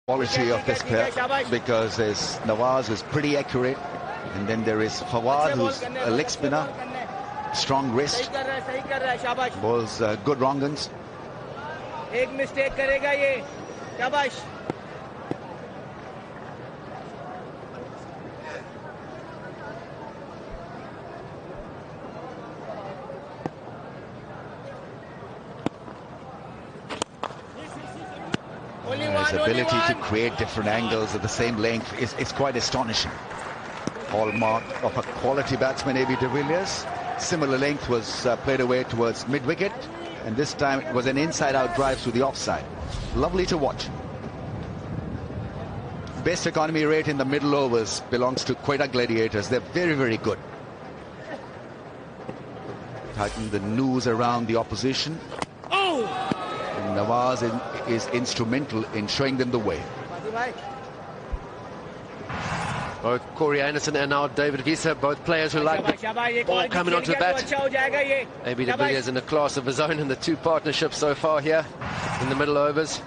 Quality of this pair, because there's Nawaz who's pretty accurate, and then there is Fawad who's a leg spinner, strong wrist, bowls good wrongans. एक mistake करेगा ये, शाबाश. His ability to create different angles at the same length is quite astonishing. Hallmark of a quality batsman, A.B. de Villiers. Similar length was played away towards mid-wicket, and this time it was an inside-out drive to the offside. Lovely to watch. Best economy rate in the middle overs belongs to Quetta Gladiators. They're very, very good. Tighten the noose around the opposition. Oh! And Nawaz is instrumental in showing them the way. Both Corey Anderson and now David Gisa, both players who like the ball coming onto the bat. A.B. de Villiers in a class of his own in the two partnerships so far here in the middle overs.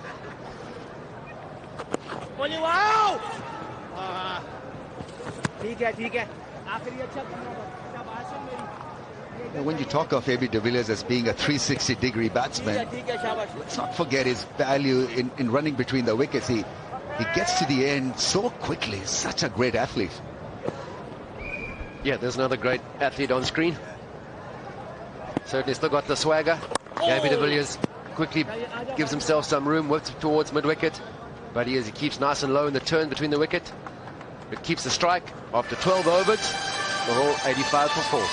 When you talk of A.B. de Villiers as being a 360-degree batsman, let's not forget his value in running between the wickets. He gets to the end so quickly. Such a great athlete. Yeah, there's another great athlete on screen. Certainly still got the swagger. A.B. de Villiers quickly gives himself some room, works towards mid-wicket. But he keeps nice and low in the turn between the wicket. It keeps the strike after 12 overs. Lahore 85 for 4.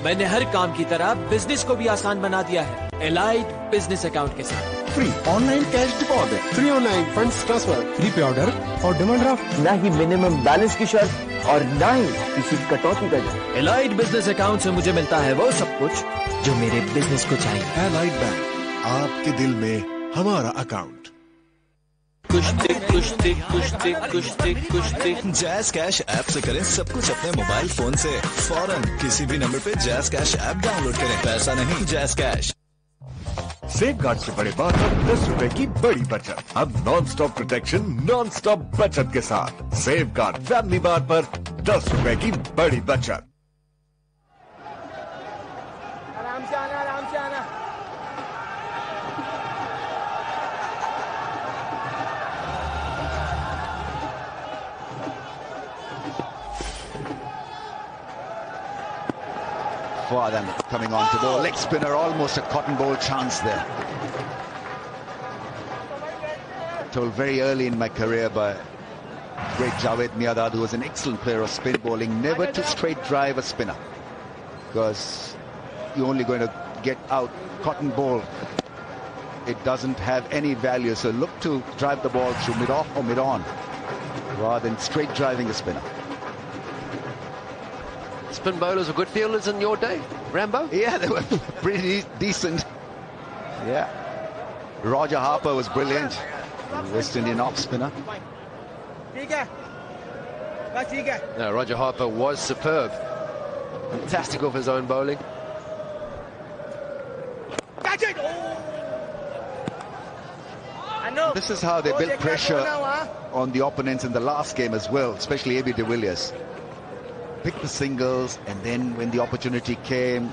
मैंने हर काम की तरह business को भी आसान बना दिया है एलाइड बिजनेस अकाउंट के साथ. Free online cash deposit, free online funds transfer, free पे ऑर्डर और डिमांड ड्राफ्ट, ना ही मिनिमम बैलेंस की शर्त और ना ही किसी कटौती का डर. एलाइड बिजनेस अकाउंट से मुझे मिलता है वो सब कुछ जो मेरे बिजनेस को चाहिए. एलाइड बैंक, आपके दिल में हमारा अकाउंट. कुश्ती कुश्ती कुश्ती कुश्ती कुश्ती. जैज़ कैश ऐप से करें सब कुछ अपने मोबाइल फोन से फौरन. किसी भी नंबर पे जैज़ कैश ऐप डाउनलोड करें. पैसा नहीं, जैज़ कैश. सेफगार्ड से बड़े बात 10 रुपए की बड़ी बचत. अब non stop protection non stop बचत के साथ. सेफगार्ड फैमिली बार पर 10 रुपए की बड़ी बचत. आराम से आना, आराम से आना. For them coming on to ball. Leg spinner, almost a cotton ball chance there. Told very early in my career by great Javed Miadad, who was an excellent player of spin bowling, never to straight drive a spinner, because you're only going to get out cotton ball. It doesn't have any value, so look to drive the ball through mid-off or mid-on rather than straight driving a spinner. Spin bowlers were good fielders in your day, Rambo? Yeah, they were pretty decent. Yeah. Roger Harper was brilliant. West Indian off spinner. No, Roger Harper was superb. Fantastic off his own bowling. This is how they built pressure on the opponents in the last game as well, especially A.B. de Villiers. Pick the singles, and then when the opportunity came,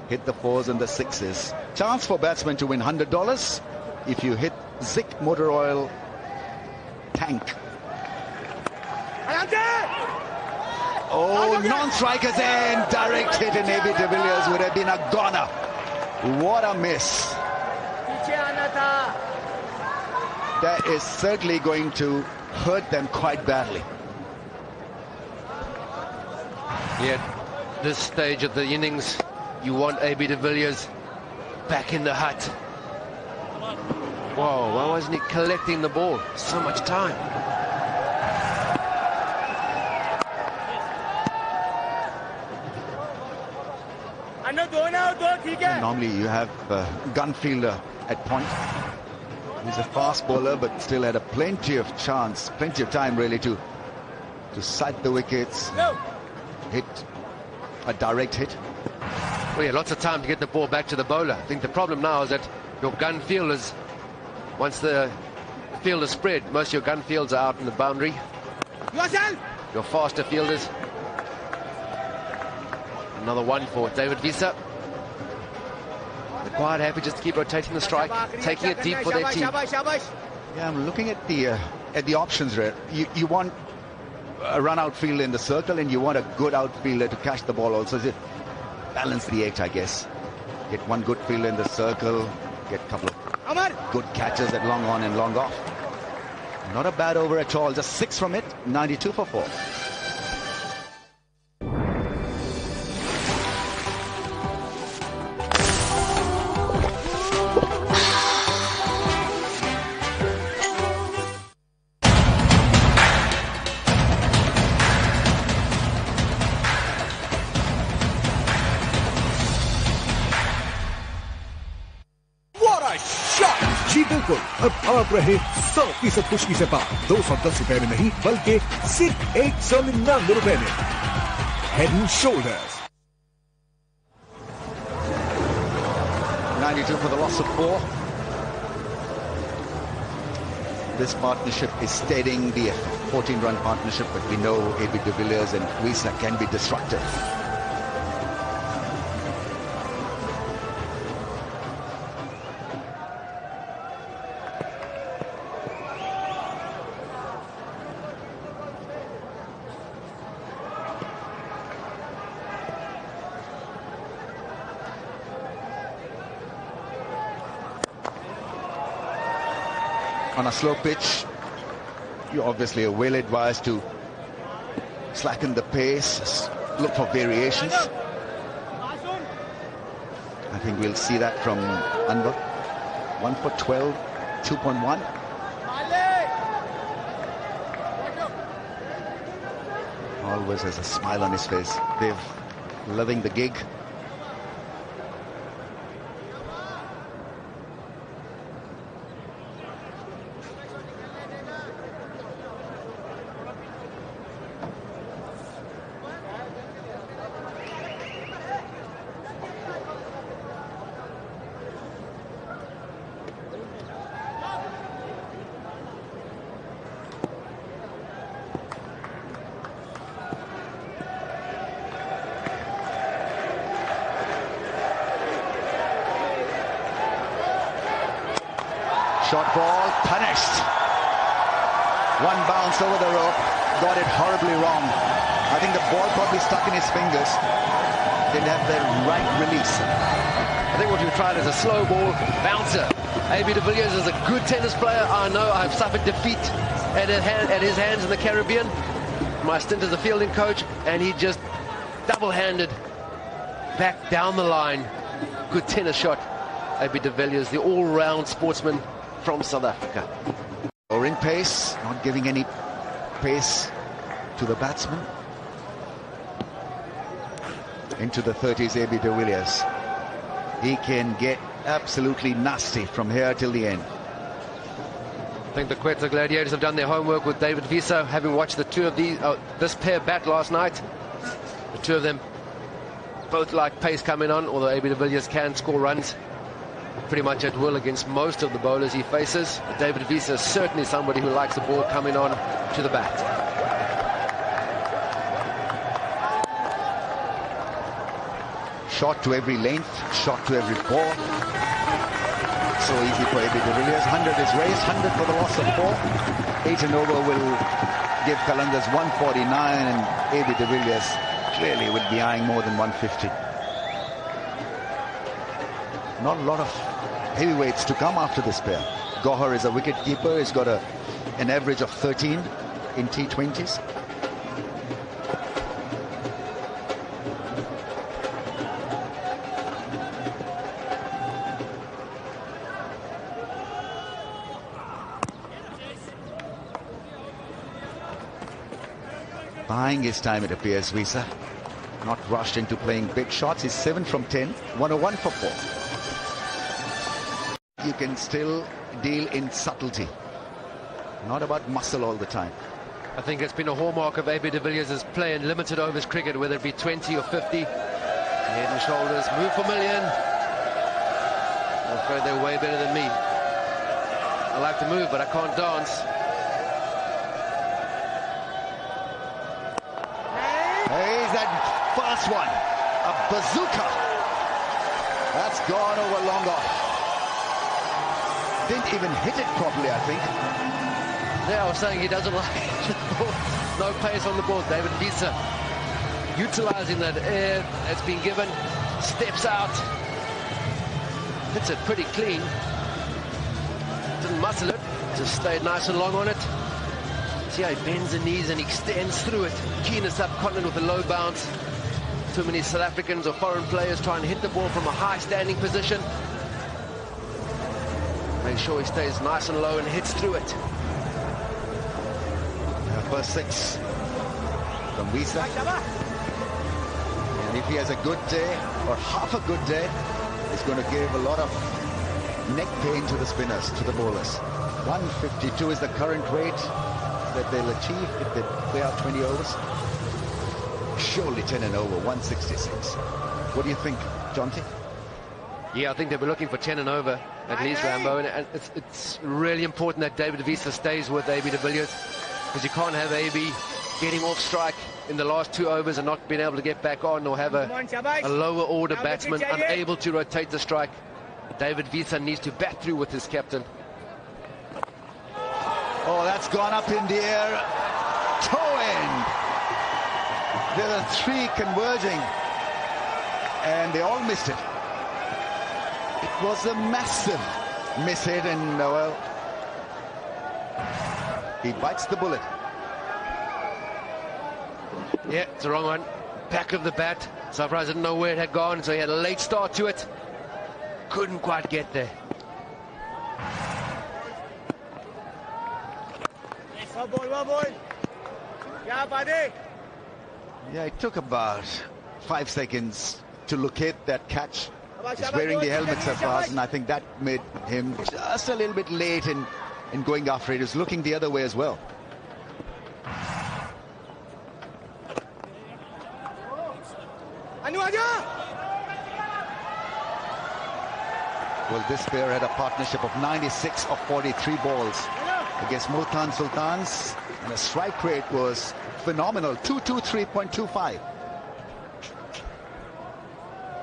hit the fours and the sixes. Chance for batsmen to win $100 if you hit Zik Motor Oil tank. Oh, non-strikers and direct hit, and A.B. de Villiers would have been a goner. What a miss. That is certainly going to hurt them quite badly. Yeah, this stage of the innings, you want A.B. de Villiers back in the hut. Whoa, why wasn't he collecting the ball? So much time. Normally you have a gun fielder at point. He's a fast bowler, but still had plenty of chance, plenty of time really to sight the wickets. Hit a direct hit. Well, yeah, lots of time to get the ball back to the bowler. I think the problem now is that your gun fielders, once the field is spread. Most of your gun fields are out in the boundary. Yourself. Your faster fielders. Another one for David Visa. They're quite happy just to keep rotating the strike, taking it deep for their team. Yeah, I'm looking at the options there. You want a run outfielder in the circle, and you want a good outfielder to catch the ball also. Balance the act, I guess. Get one good fielder in the circle, get a couple of good catches at long on and long off. Not a bad over at all, just 6 from it, 92 for 4. जी बिल्कुल, अब आप रहे 100% खुशी से पार। 210 रुपए में नहीं, बल्कि सिर्फ 199 रुपए में। Head and Shoulders. 92 for the loss of 4. This partnership is steadying the 14-run partnership, but we know AB de Villiers and Visa can be destructive. On a slow pitch, you're obviously well advised to slacken the pace, look for variations. I think we'll see that from Anwar. 1 for 12, 2.1. Always has a smile on his face. They're loving the gig. Short ball, punished. One bounce over the rope, got it horribly wrong. I think the ball probably stuck in his fingers. Didn't have the right release. I think what we've tried is a slow ball bouncer. AB de Villiers is a good tennis player. I know I've suffered defeat at his hands in the Caribbean. My stint as a fielding coach, and he just double-handed back down the line. Good tennis shot. AB de Villiers, the all-round sportsman from South Africa. Lowering pace, not giving any pace to the batsman. Into the 30s, AB de Villiers. He can get absolutely nasty from here till the end. I think the Quetta Gladiators have done their homework with David Visa, having watched the two of this pair bat last night. The two of them both like pace coming on, although AB de Villiers can score runs pretty much at will against most of the bowlers he faces. But David Visa is certainly somebody who likes the ball coming on to the bat. Shot to every length, shot to every ball. So easy for AB de Villiers. 100 is raised, 100 for the loss of 4. 8 and over will give Qlanders 149, and AB de Villiers clearly would be eyeing more than 150. Not a lot of heavyweights to come after this pair. Gohar is a wicket keeper. He's got an average of 13 in T20s. Buying his time, it appears, Visa. Not rushed into playing big shots. He's 7 from 10, 101 for 4. You can still deal in subtlety, not about muscle all the time. I think it's been a hallmark of AB de Villiers' play in limited overs cricket, whether it be 20 or 50. Head and shoulders, move for million. I'm afraid they're way better than me. I like to move, but I can't dance. Here's that fast one. A bazooka. That's gone over long off. Didn't even hit it properly, I think. Yeah, I was saying he doesn't like the ball. No pace on the ball. David Visa utilizing that air that's been given. Steps out. Hits it pretty clean. Didn't muscle it. Just stayed nice and long on it. See how he bends the knees and extends through it. Keen subcontinent with a low bounce. Too many South Africans or foreign players trying to hit the ball from a high standing position. Make sure he stays nice and low and hits through it. First 6 from Visa. And if he has a good day or half a good day, it's going to give a lot of neck pain to the spinners, to the bowlers. 152 is the current rate that they'll achieve if they play out 20 overs. Surely 10 and over, 166. What do you think, Jonty? Yeah, I think they were looking for 10 and over, at least, Rambo. And it's really important that David Visa stays with AB de Villiers, because you can't have AB getting off strike in the last 2 overs and not being able to get back on, or have a lower order batsman unable to rotate the strike. David Visa needs to bat through with his captain. Oh, that's gone up in the air. Toe in. There are 3 converging, and they all missed it. It was a massive miss hit, and well, he bites the bullet. Yeah, it's the wrong one. Back of the bat. Surprised didn't know where it had gone, so he had a late start to it. Couldn't quite get there. Yeah, it took about 5 seconds to locate that catch. He's wearing the helmet, Sarfraz, and I think that made him just a little bit late in going after it. He was looking the other way as well. Well, this pair had a partnership of 96 of 43 balls against Multan Sultans, and the strike rate was phenomenal, 223.25.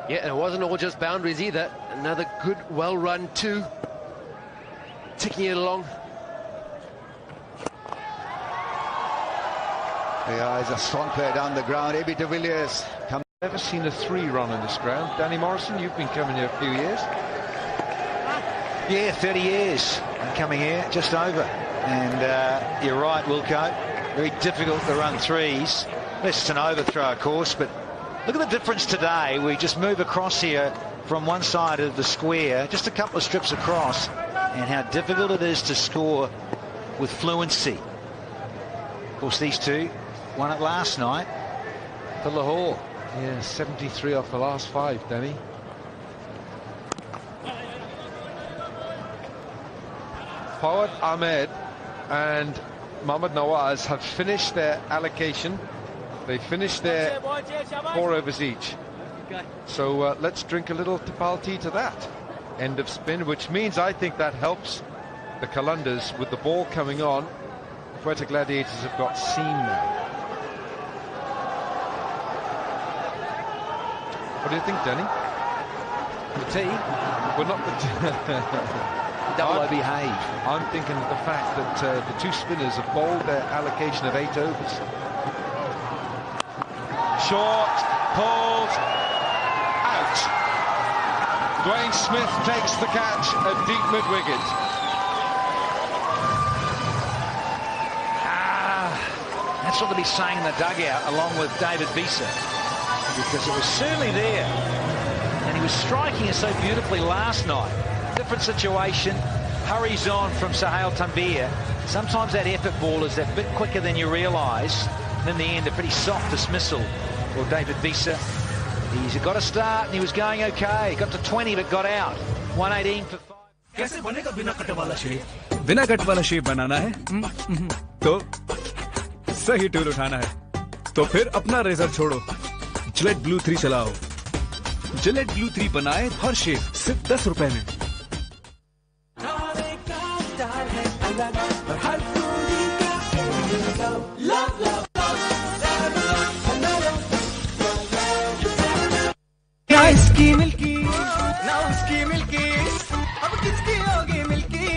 Yeah, and it wasn't all just boundaries either. Another good, well-run 2. Ticking it along. Yeah, he's a strong player down the ground. AB de Villiers. Never seen a 3 run on this ground. Danny Morrison, you've been coming here a few years. Yeah, 30 years. I'm coming here, just over. And you're right, Wilco. Very difficult to run 3s. Unless it's an overthrow, of course, but look at the difference today. We just move across here from one side of the square, just a couple of strips across, and how difficult it is to score with fluency. Of course, these 2 won it last night for Lahore. Yeah, 73 off the last 5, Danny. Fawad Ahmed and Mohammad Nawaz have finished their allocation. They finished their 4 overs each. So let's drink a little Tipal tea to that. End of spin, which means I think that helps the Qlanders with the ball coming on. Quetta Gladiators have got seam now. What do you think, Danny? The tea? Well, not the tea. Double behave. I'm thinking of the fact that the 2 spinners have bowled their allocation of 8 overs. Short, pulled, out. Dwayne Smith takes the catch at deep mid-wicket. That's what they'll be saying in the dugout, along with David Visa, because it was certainly there, and he was striking it so beautifully last night. Different situation, hurries on from Sahel Tanvir. Sometimes that effort ball is a bit quicker than you realise. And in the end, a pretty soft dismissal for David Visa. He's got a start, and he was going okay. Got to 20, but got out. 118 for 5. कैसे बनेगा बिना cut वाला shape? बिना cut वाला shape बनाना है तो सही tool उठाना है तो फिर अपना रेजर छोड़ो जिलेट ब्लू 3 चलाओ जिलेट ब्लू 3 बनाए हर शेप सिर्फ 10 रुपए में इसकी मिल्की ना उसकी मिल्की, अब किसकी होगी मिल्की?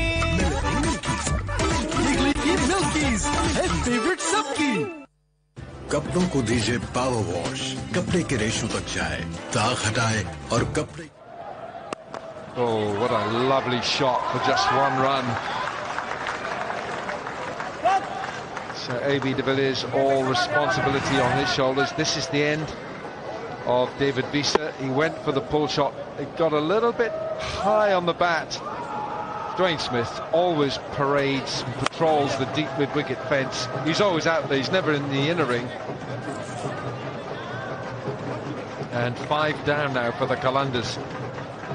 मिल्कीज़ है फेवरेट सबकी। कपड़ों को दीजिए पावर वॉश, कपड़े के रेशों तक जाए, दाग हटाए और कपड़े। Oh, what a lovely shot for just one run. So AB de Villiers, all responsibility on his shoulders. This is the end of David Visa. He went for the pull shot. It got a little bit high on the bat. Dwayne Smith always parades and patrols the deep mid-wicket fence. He's always out there. He's never in the inner ring. And 5 down now for the Qlanders.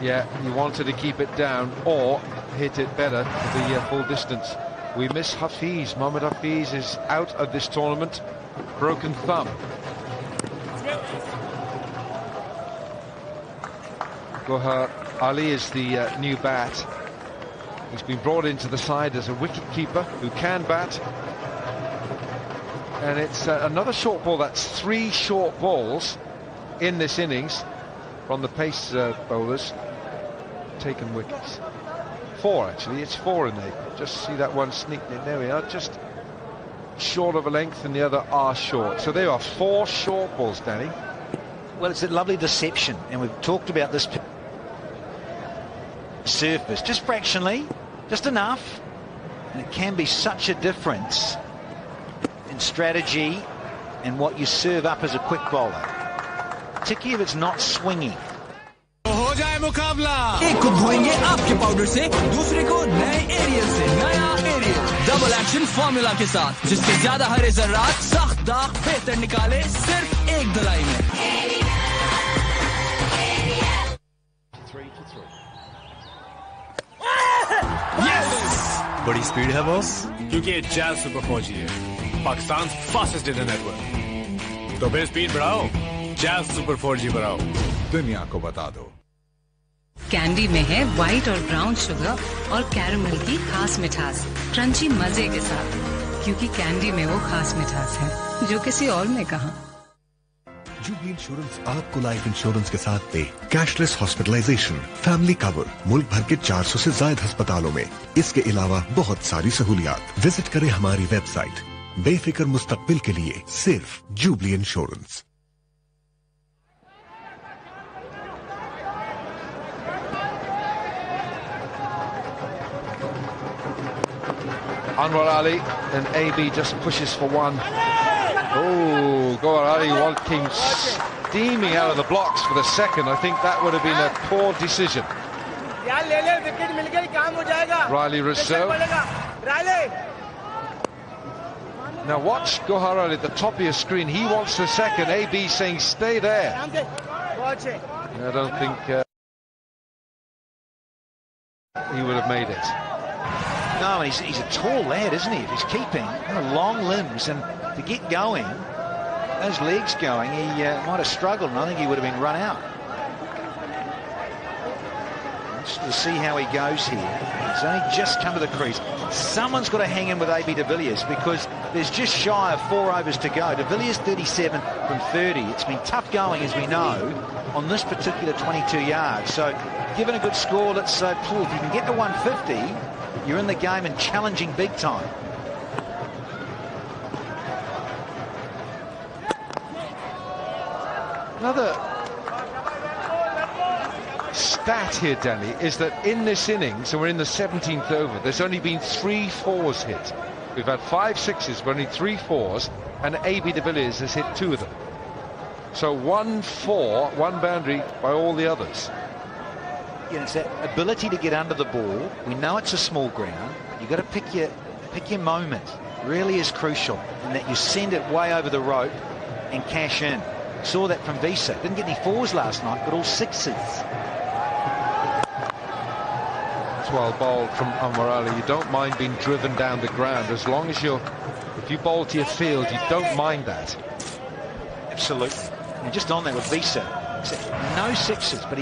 Yeah, he wanted to keep it down or hit it better for the full distance. We miss Hafiz. Mohammad Hafiz is out of this tournament. Broken thumb. Gohar Ali is the new bat. He's been brought into the side as a wicket-keeper who can bat. And it's another short ball. That's 3 short balls in this innings from the pace bowlers. Taken wickets. 4 actually, it's 4 in there. Just see that one sneaked in. There we are, just short of a length, and the other are short. So there are 4 short balls, Danny. Well, it's a lovely deception, and we've talked about this surface, just fractionally, just enough, and it can be such a difference in strategy and what you serve up as a quick bowler, particularly if it's not swinging. हो जाए मुकाबला, एक को धोएंगे आपके powder से, दूसरे को नए एरियल से। नया एरियल डबल एक्शन फॉर्मूला के साथ, जिससे ज्यादा हरे जर्रात सख्त दाग बेहतर निकाले सिर्फ एक धुलाई में। 3 for 3. यस, बड़ी स्पीड है बॉस, क्योंकि ये जैज सुपर फौजी है, पाकिस्तान फास्टेस्ट डेटा नेटवर्क। तो फिर स्पीड बढ़ाओ, जैज सुपर 4G बढ़ाओ, दुनिया को बता दो। कैंडी में है व्हाइट और ब्राउन शुगर और कैरमल की खास मिठास, क्रंची मजे के साथ, क्योंकि कैंडी में वो खास मिठास है जो किसी और में कहा। जुबली इंश्योरेंस आपको लाइफ इंश्योरेंस के साथ दे कैशलेस हॉस्पिटलाइजेशन, फैमिली कवर, मुल्क भर के 400 से ज्यादा अस्पतालों में। इसके अलावा बहुत सारी सहूलियात। विजिट करें हमारी वेबसाइट। बेफिक्र मुस्तकबिल के लिए सिर्फ jubilee insurance. Anwar Ali, and AB just pushes for 1. Oh, Gohar Ali came steaming out of the blocks for the second. I think that would have been a poor decision. Riley Rousseau. Now watch Gohar Ali at the top of your screen. He wants the second. AB saying stay there. I don't think he would have made it. No, he's a tall lad, isn't he? If he's keeping long limbs and to get going, those legs going, he might have struggled, and I think he would have been run out. We'll see how he goes here. He's only just come to the crease. Someone's got to hang in with AB de Villiers, because there's just shy of 4 overs to go. De Villiers 37 from 30. It's been tough going, as we know, on this particular 22 yards. So given a good score, let's say, if you can get to 150, you're in the game and challenging big time. Another stat here, Danny, is that in this innings, and we're in the 17th over, there's only been 3 fours hit. We've had 5 sixes, but only 3 fours, and AB de Villiers has hit 2 of them. So 1 4, 1 boundary by all the others. Yeah, it's that ability to get under the ball. We know it's a small ground. You've got to pick your moment. Really is crucial, in that you send it way over the rope and cash in. Saw that from Visa. Didn't get any 4s last night, but all 6s. It's well bowled from Anwar Ali. You don't mind being driven down the ground, as long as if you bowl to your field, you don't mind that. Absolutely. And just on that with Visa, no 6s, but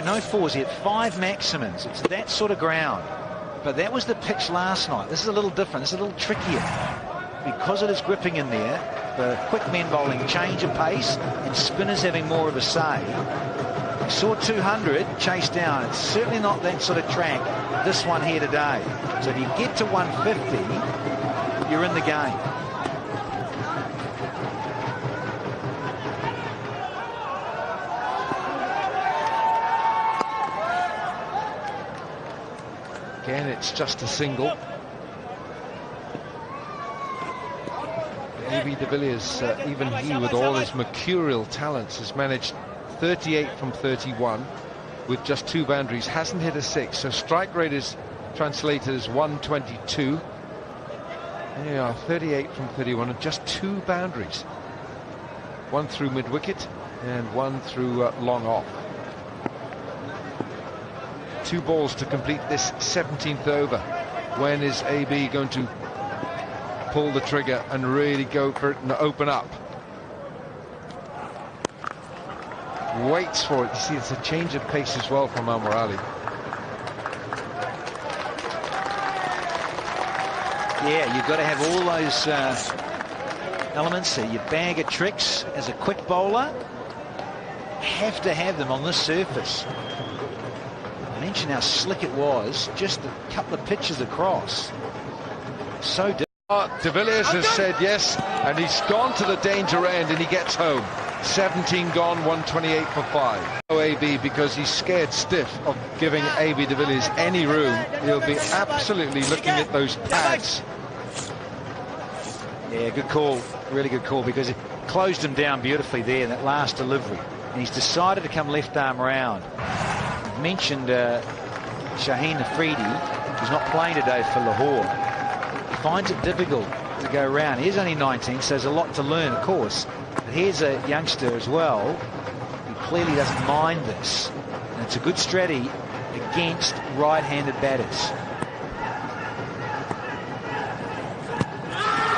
no 4s. He had 5 maximums. It's that sort of ground. But that was the pitch last night. This is a little different. This is a little trickier. Because it is gripping in there, the quick men bowling change of pace and spinners having more of a say. We saw 200 chased down. It's certainly not that sort of track, this one here today. So if you get to 150, you're in the game. Again, it's just a single. A.B. de Villiers, even he with all his mercurial talents, has managed 38 from 31 with just 2 boundaries, hasn't hit a 6, so strike rate is translated as 122. There you are, 38 from 31 and just 2 boundaries. 1 through mid-wicket and 1 through long off. 2 balls to complete this 17th over. When is AB going to pull the trigger and really go for it and open up? Waits for it. You see, it's a change of pace as well from Amar Ali. Yeah, you've got to have all those elements there. Your bag of tricks as a quick bowler, have to have them on this surface. I mentioned how slick it was, just a couple of pitches across. So difficult. De Villiers has said yes, and he's gone to the danger end, and he gets home. 17 gone, 128 for 5. AB, because he's scared stiff of giving AB de Villiers any room. He'll be absolutely looking at those pads. Yeah, good call, really good call, because it closed him down beautifully there in that last delivery. And he's decided to come left arm round. I've mentioned Shaheen Afridi, who's not playing today for Lahore. Finds it difficult to go round. He's only 19, so there's a lot to learn, of course. But here's a youngster as well who clearly doesn't mind this. And it's a good strategy against right-handed batters.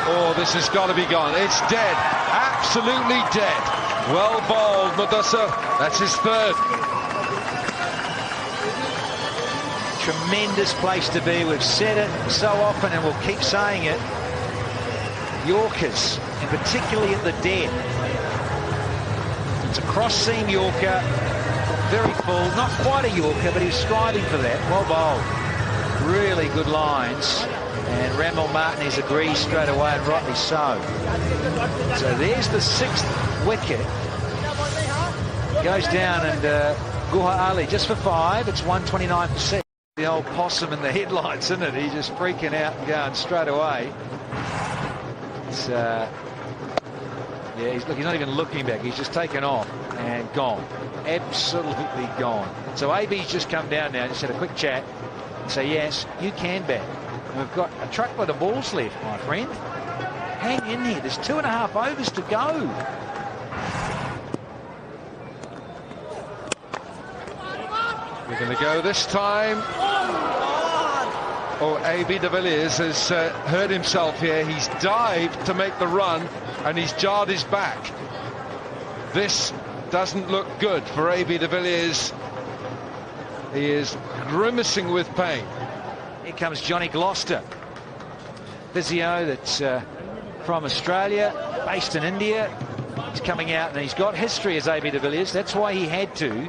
Oh, this has got to be gone. It's dead. Absolutely dead. Well bowled, Mudassar. That's his 3rd. Tremendous place to be. We've said it so often and we'll keep saying it. Yorkers, and particularly at the dead. It's a cross-seam Yorker, very full, not quite a Yorker, but he was striving for that. Well bowled. Really good lines. And Ramil Martinez agrees straight away, and rightly so. So there's the 6th wicket. Goes down, and Guha Ali just for 5. It's 129 for 6. The old possum in the headlights, isn't it? He's just freaking out and going straight away. It's, yeah, he's not even looking back. He's just taken off and gone. Absolutely gone. So AB's just come down now, just had a quick chat. So yes, you can bat. And we've got a truckload of balls left, my friend. Hang in here. There's 2.5 overs to go. We're going to go this time. Oh, AB de Villiers has hurt himself here. He's dived to make the run, and he's jarred his back. This doesn't look good for AB de Villiers. He is grimacing with pain. Here comes Johnny Gloucester, physio that's from Australia, based in India. He's coming out, and he's got history as AB de Villiers. That's why he had to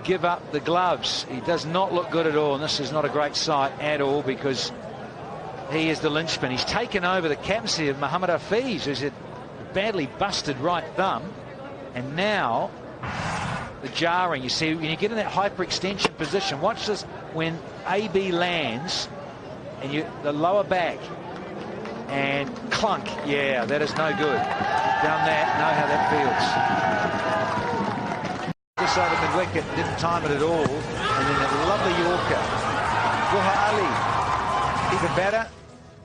give up the gloves. He does not look good at all, and this is not a great sight at all, because he is the linchpin. He's taken over the captaincy of Muhammad Hafiz, who's a badly busted right thumb, and now the jarring. You see, when you get in that hyperextension position, watch this when AB lands, and the lower back, and clunk. Yeah, that is no good. Done that, know how that feels. This over mid-wicket, didn't time it at all, and then a lovely Yorker. Guha Ali, even better,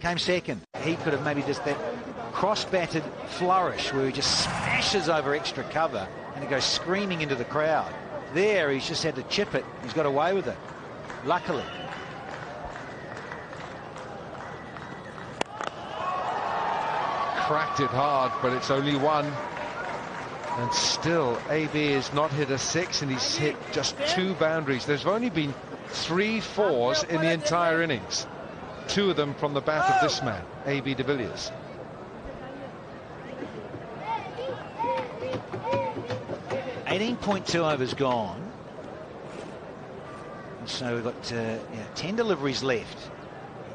came second. He could have maybe just that cross-batted flourish where he just smashes over extra cover and it goes screaming into the crowd. There, he's just had to chip it. He's got away with it, luckily. Cracked it hard, but it's only 1. And still, AB has not hit a 6, and he's hit just 2 boundaries. There's only been 3 fours in the entire innings. 2 of them from the bat of this man, A.B. de Villiers. .2 overs gone. And so we've got 10 deliveries left.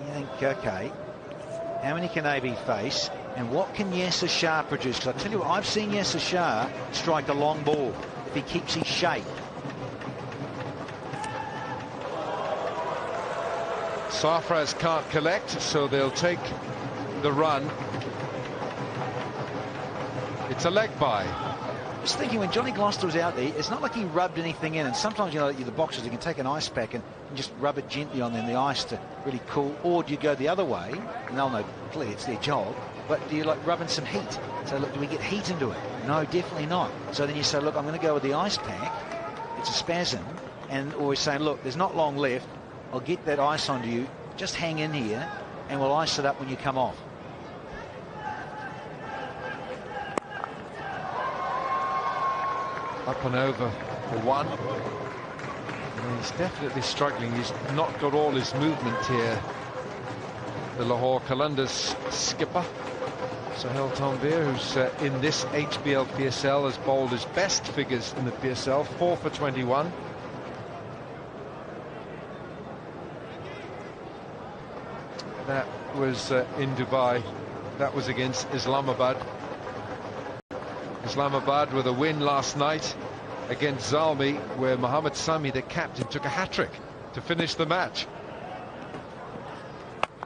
You think, okay, how many can AB face? And what can Yasser Shah produce? Because I tell you what, I've seen Yasser Shah strike a long ball if he keeps his shape. Sarfraz can't collect, so they'll take the run. It's a leg bye. I was thinking when Johnny Gloucester was out there, it's not like he rubbed anything in, and sometimes, you know, the boxers, you can take an ice pack and just rub it gently on them, the ice to really cool, or do you go the other way, and they'll know clearly it's their job, but do you like rubbing some heat? So look, do we get heat into it? No, definitely not. So then you say, look, I'm going to go with the ice pack, it's a spasm, and always saying, look, there's not long left, I'll get that ice onto you, just hang in here, and we'll ice it up when you come off. Up and over for 1. And he's definitely struggling. He's not got all his movement here. The Lahore Qlanders skipper, Sohail Tanvir, who's in this HBL PSL, has bowled his best figures in the PSL, 4 for 21. That was in Dubai. That was against Islamabad. Islamabad with a win last night against Zalmi, where Mohammad Sami, the captain, took a hat-trick to finish the match.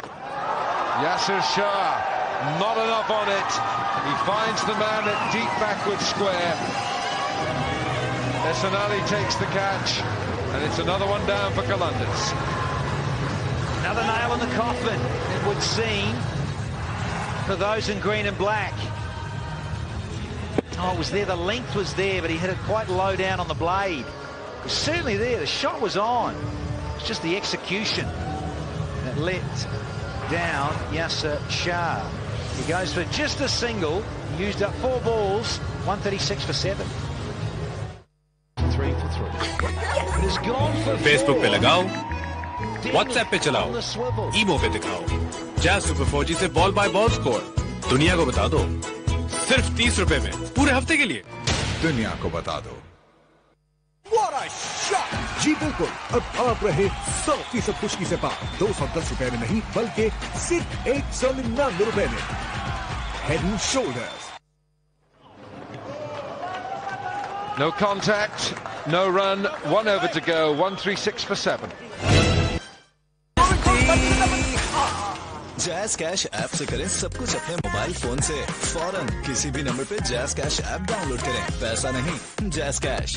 Yasser Shah, not enough on it. He finds the man at deep backward square. Ehsan Ali takes the catch, and it's another one down for Qlanders. Another nail in the coffin, it would seem, for those in green and black. Oh, it was there, the length was there, but he hit it quite low down on the blade. It was certainly there, the shot was on. It's just the execution that let down Yasser Shah. He goes for just a single, he used up 4 balls, 136 for 7. 3 for 3. It has gone for Facebook 4. पे लगाओ, WhatsApp पे चलाओ, ईमो पे दिखाओ. Jazz super 4G से ball by ball score दुनिया को बता दो. सिर्फ 30 रुपए में पूरे हफ्ते के लिए. दुनिया को बता दो. What a shot! जी बिल्कुल, अब आप रहे 100% खुशकी से पार. 210 रुपए में नहीं, बल्कि सिर्फ 199 रुपए में. Head and Shoulders. No contact, no run, 1 over to go, 136 for 7. Jazz cash app से करें सब कुछ अपने मोबाइल फोन से फौरन किसी भी नंबर पे जैज़ कैश ऐप डाउनलोड करें. पैसा नहीं, जैज़ कैश.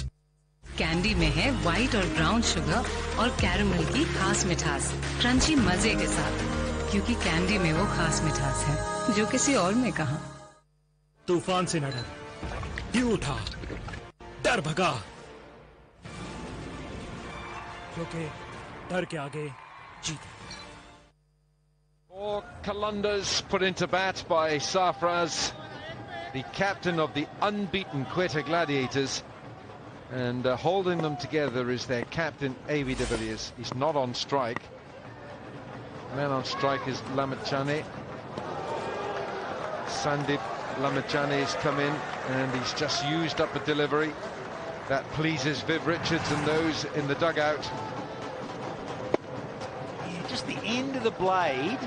कैंडी में है व्हाइट और ब्राउन शुगर और कैरमल की खास मिठास, क्रंची मजे के साथ, क्योंकि कैंडी में वो खास मिठास है जो किसी और में कहा. तूफान से न डर, क्यों उठा, डर भगा, क्योंकि डर के आगे जीत. Four Qlanders put into bat by Sarfraz, the captain of the unbeaten Quetta Gladiators, and holding them together is their captain A.B. de Villiers. He's not on strike. Man on strike is Lamachane. Sandeep Lamachane has come in and he's just used up a delivery that pleases Viv Richards and those in the dugout. Yeah, just the end of the blade.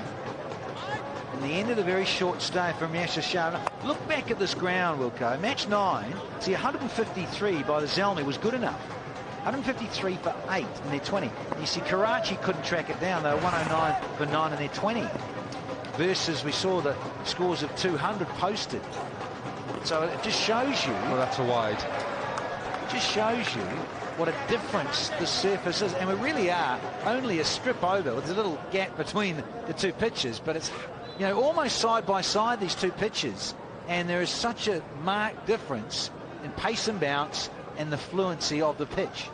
And the end of the very short stay from Yasser Shah. Look back at this ground, Wilco. Match 9, see 153 by the Zalmi was good enough. 153 for 8 in their 20. And you see Karachi couldn't track it down. They were 109 for 9 in their 20. Versus we saw the scores of 200 posted. So it just shows you... Well, that's a wide. It just shows you what a difference the surface is. And we really are only a strip over. There's a little gap between the two pitches, but it's... You know, almost side by side, these two pitches, and there is such a marked difference in pace and bounce and the fluency of the pitch.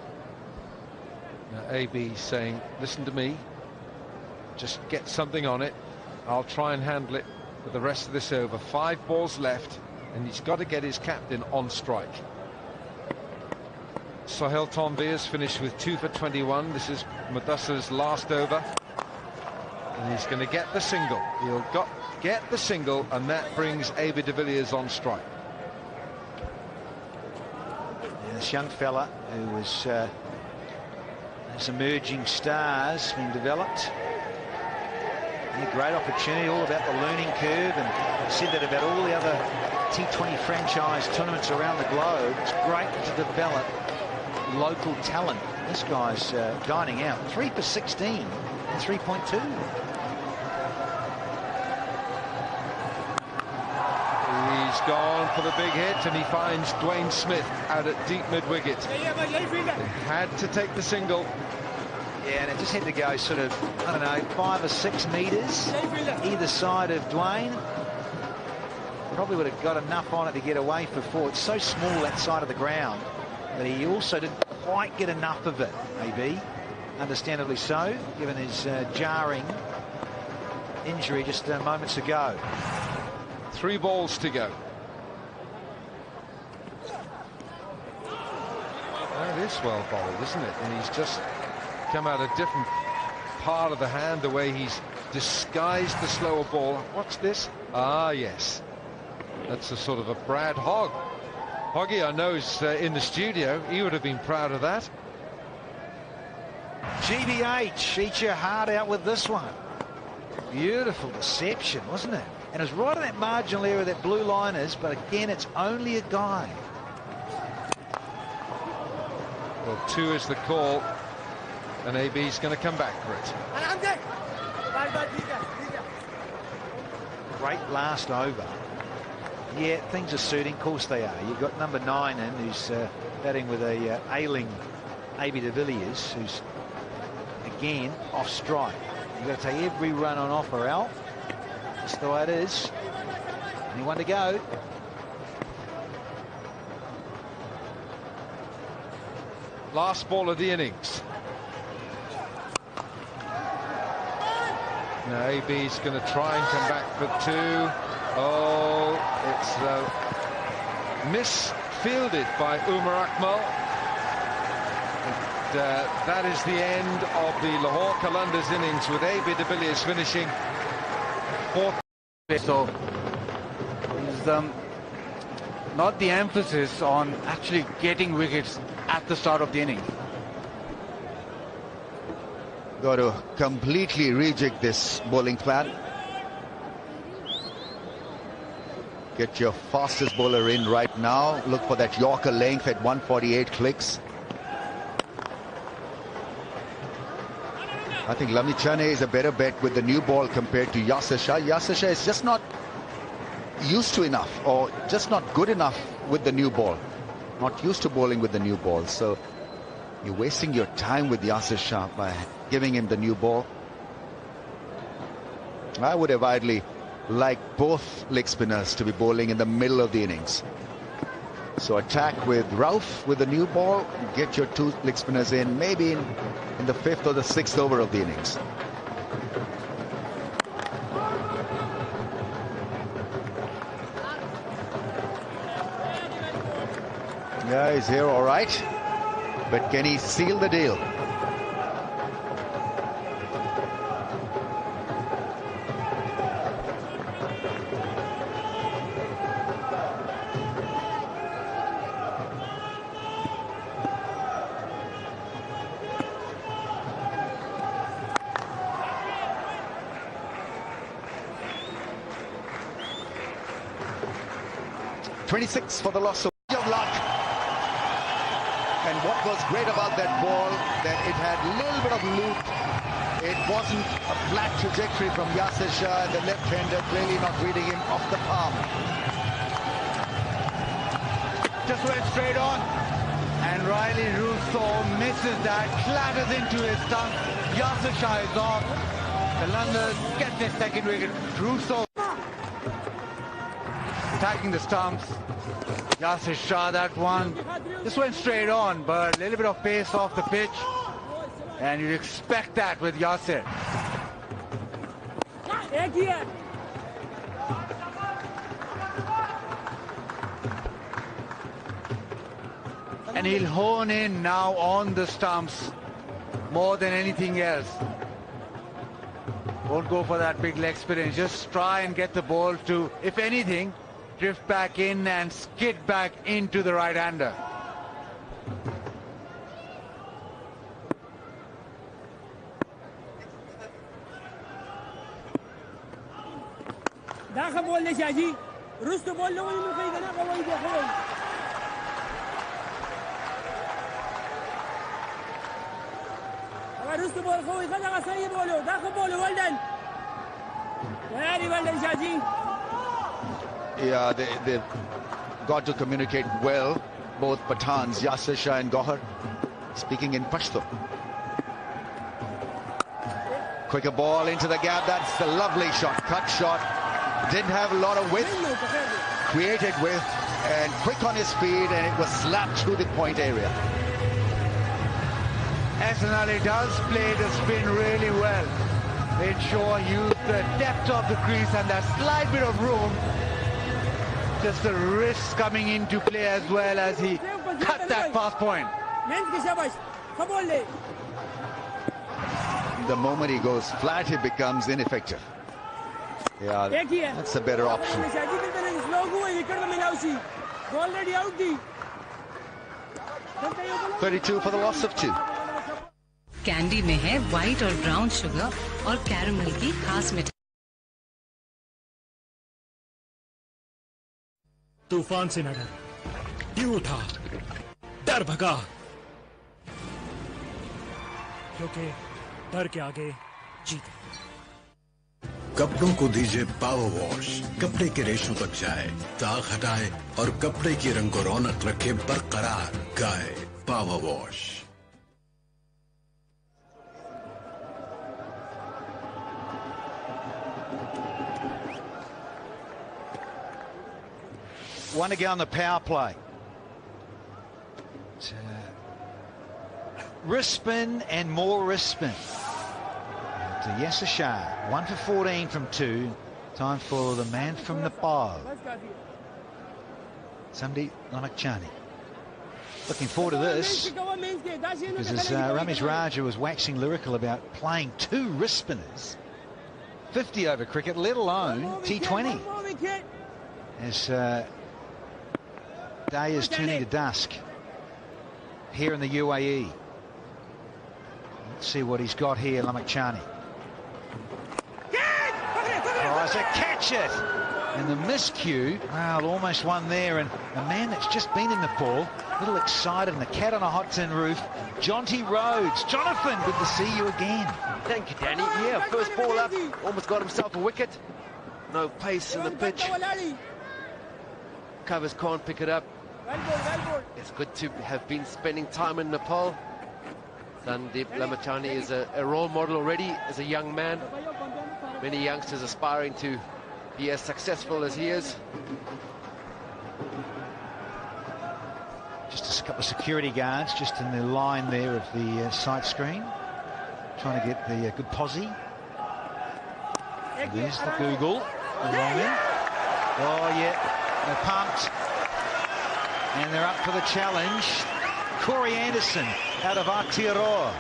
Now, AB saying, listen to me, just get something on it. I'll try and handle it for the rest of this over. 5 balls left, and he's got to get his captain on strike. Sohail Tanvir's finished with 2 for 21. This is Mudassir's last over. And he's going to get the single. He'll get the single, and that brings A.B. de Villiers on strike. Yeah, this young fella who was as emerging stars being developed. Yeah, great opportunity, all about the learning curve, and I said that about all the other T20 franchise tournaments around the globe. It's great to develop local talent. This guy's dining out. 3 for 16 and 3.2. He's gone for the big hit, and he finds Dwayne Smith out at deep mid-wicket. They had to take the single. Yeah, and it just had to go sort of, I don't know, 5 or 6 metres either side of Dwayne. Probably would have got enough on it to get away for 4. It's so small, that side of the ground, but he also didn't quite get enough of it, maybe. Understandably so, given his jarring injury just moments ago. 3 balls to go. That is well bowled, isn't it? And he's just come out a different part of the hand, the way he's disguised the slower ball. What's this? Ah, yes. That's a sort of a Brad Hogg. Hoggy, I know, is in the studio. He would have been proud of that. GBH, eat your heart out with this one. Beautiful deception, wasn't it? And it was right in that marginal area that blue line is, but again, it's only a guide. Well, 2 is the call, and AB's going to come back for it. Great last over. Yeah, things are suiting. Of course they are. You've got number 9 in, who's batting with a ailing A.B. de Villiers, who's again off strike. You've got to take every run on offer, Al. That's the way it is. Only 1 to go. Last ball of the innings. Now AB's going to try and come back for 2. Oh, it's misfielded by Umar Akmal. And, that is the end of the Lahore Qlanders innings, with A.B. de Villiers finishing 4th. So is not the emphasis on actually getting wickets at the start of the inning. Got to completely rejig this bowling plan. Get your fastest bowler in right now. Look for that Yorker length at 148 clicks. I think Lamichane is a better bet with the new ball compared to Yasir Shah. Yasir Shah is just not used to enough, or just not good enough with the new ball. Not used to bowling with the new ball. So you're wasting your time with Yasir Shah by giving him the new ball. I would have ideally liked both leg spinners to be bowling in the middle of the innings. So attack with Rauf with the new ball, get your 2 leg spinners in, maybe in the 5th or the 6th over of the innings. Yeah, he's here all right, but can he seal the deal? .26 for the loss of luck. And what was great about that ball, that it had a little bit of loop. It wasn't a flat trajectory from Yasir Shah, the left-hander, clearly not reading him off the palm. Just went straight on, and Riley Russo misses that, clatters into his stump. Yasir Shah is off. The Qlanders get their 2nd wicket. Russo attacking the stumps. Yasir Shah, that one just went straight on, but a little bit of pace off the pitch, and you'd expect that with Yasir. And he'll hone in now on the stumps more than anything else. Won't go for that big leg spin. Just try and get the ball to, if anything, drift back in and skid back into the right-hander. داخل بول ليش اجي رست بول لو من خير انا قوي داخل رست بول قوي خذ سيد بولو داخل بول ولدن very well Shaji. Yeah, they've got to communicate well, both Pathans, Yasir Shah and Gohar, speaking in Pashto. Quicker ball into the gap. That's a lovely shot, cut shot. Didn't have a lot of width, created width, and quick on his feet, and it was slapped through the point area. Hassan Ali does play the spin really well. Made sure use the depth of the crease and that slight bit of room. Just the wrist coming into play as well as he cut that pass point. The moment he goes flat, he becomes ineffective. Yeah, that's a better option. 32 for the loss of 2. Candy में है white और brown sugar और caramel की खास मिठाई। तूफान से न डर, क्यों उठा, डर भगा, क्योंकि डर के आगे जीत। कपड़ों को दीजिए पावर वॉश, कपड़े के रेशों तक जाए, दाग हटाए और कपड़े की रंग और रौनक रखे बरकरार। गाय power wash. One to go on the power play. Wrist spin and more wrist spin. To Yasir Shah, 1 for 14 from 2. Time for the man from Nepal, Samdi Lamakhani. Looking forward to this, because as Ramesh Raja was waxing lyrical about playing 2 wrist spinners, 50 over cricket, let alone T20. As day is turning to dusk here in the UAE. Let's see what he's got here, Lamakhani. Tries to catch it. And the miscue, well, almost one there. And a man that's just been in Nepal, a little excited, and the cat on a hot tin roof, Jonty Rhodes. Jonathan, good to see you again. Thank you, Danny. Yeah, first ball up, almost got himself a wicket. No pace in the pitch. Covers can't pick it up. It's good to have been spending time in Nepal. Sandeep Lamakhani is a role model already as a young man. Many youngsters aspiring to be as successful as he is. Just a couple of security guards just in the line there of the sight screen, trying to get the good posse. There's the Google. Oh yeah, they're pumped. And they're up for the challenge. Corey Anderson out of Aotearoa.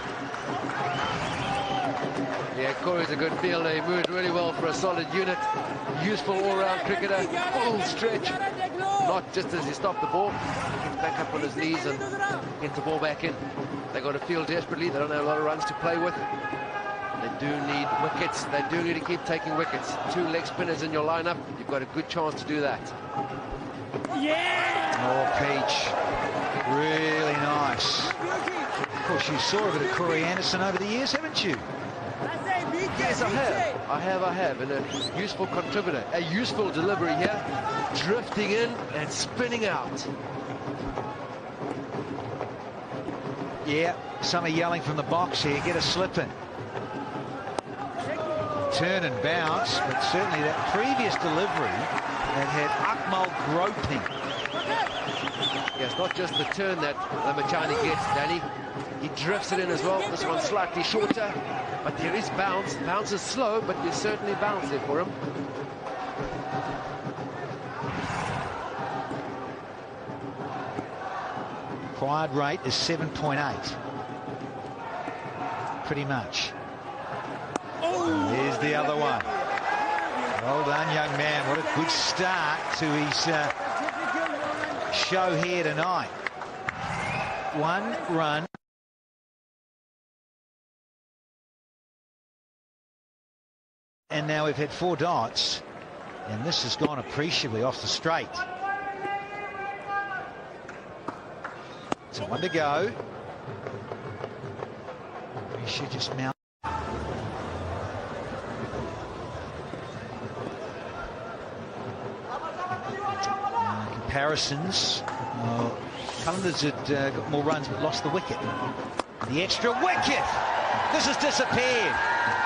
Yeah, Corey's a good fielder. He moved really well for a solid unit. Useful all-round cricketer. Full stretch. Not just as he stopped the ball. He gets back up on his knees and gets the ball back in. They got to field desperately. They don't have a lot of runs to play with. They do need wickets. They do need to keep taking wickets. 2 leg spinners in your lineup. You've got a good chance to do that. Oh, Peach. Really nice. Of course, you saw a bit of Corey Anderson over the years, haven't you? Yes, I have. And a useful contributor. A useful delivery here. Drifting in and spinning out. Yeah, some are yelling from the box here. Get a slip in. Turn and bounce, but certainly that previous delivery that had Akmal groping. Yeah, it's not just the turn that Lamakhani gets, Danny. He drifts it in as well. This one's slightly shorter, but there is bounce. Bounce is slow, but there's certainly bounce there for him. Required rate is 7.8. Pretty much. Here's the other one. Well done, young man. What a good start to his show here tonight. 1 run. And now we've had 4 dots. And this has gone appreciably off the straight. So 1 to go. He should just mount. Comparisons. Qlanders had got more runs but lost the wicket. The extra wicket. This has disappeared.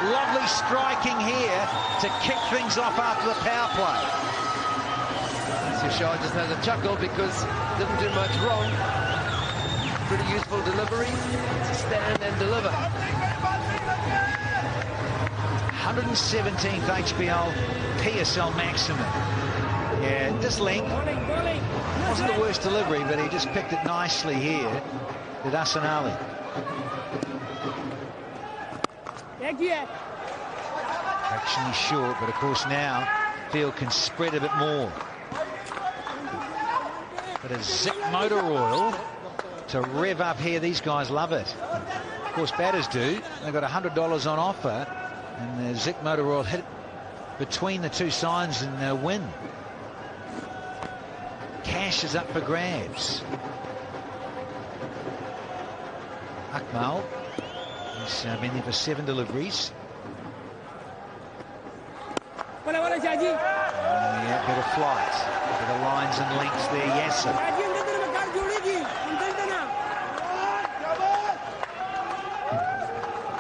Lovely striking here to kick things off after the power play. Shah just has a chuckle because didn't do much wrong. Pretty useful delivery to stand and deliver. 117th HBL PSL maximum. Yeah, this length wasn't the worst delivery, but he just picked it nicely here. Did Hassan Ali. Fractionally short, but of course now field can spread a bit more. But a Zik motor oil to rev up here. These guys love it. Of course, batters do. They've got $100 on offer, and the Zik motor oil hit between the 2 signs and they'll win. Cash is up for grabs. Akmal, he's been there for 7 deliveries. Yeah, bit of flight. Bit of lines and lengths there, Yasser.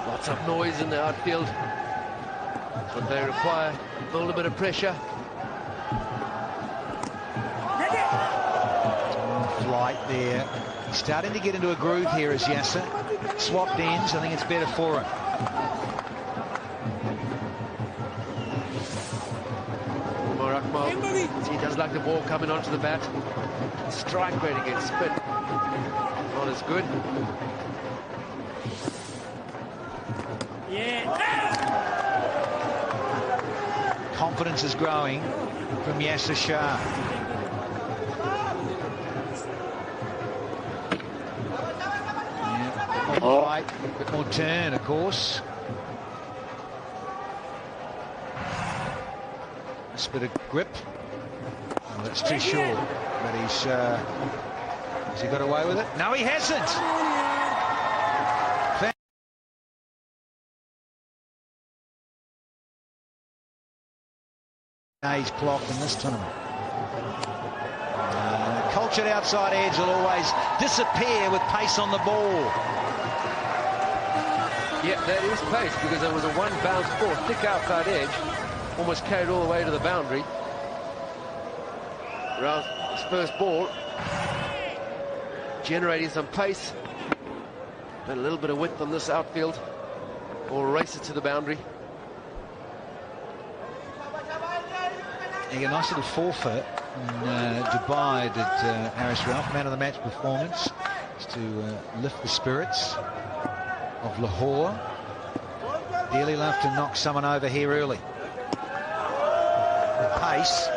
Lots of noise in the outfield. That's what they require. Build a bit of pressure. Flight there. He's starting to get into a groove here as Yasser. Swapped ends. I think it's better for him. He does like the ball coming onto the bat. Strike rate against spin. Not as good. Confidence is growing from Yasser Shah. Yeah, more fight, a bit more turn, of course. This bit of grip. Oh, that's too short. But he's has he got away with it? No, he hasn't. He's clocked in this tournament. Cultured outside edge will always disappear with pace on the ball. Yeah, that is pace because there was a 1 bounce ball, thick outside edge, almost carried all the way to the boundary. Around his first ball, generating some pace, but a little bit of width on this outfield, or race it to the boundary. A nice little forfeit in Dubai did Haris Ralph, man of the match performance, is to lift the spirits of Lahore. Dearly love to knock someone over here early. Pace.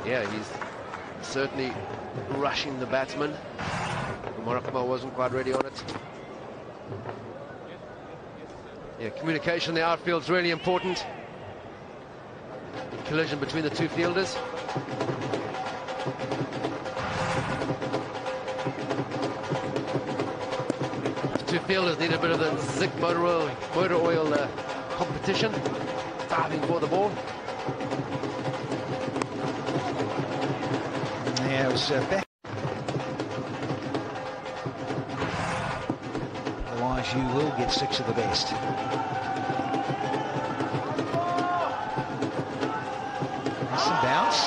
Yeah, he's certainly rushing the batsman. Akmal wasn't quite ready on it. Yeah, communication in the outfield is really important. Collision between the 2 fielders. The 2 fielders need a bit of the Zik motor oil competition. Diving for the ball. Yeah, it was back. Otherwise, you will get 6 of the best. That's some bounce.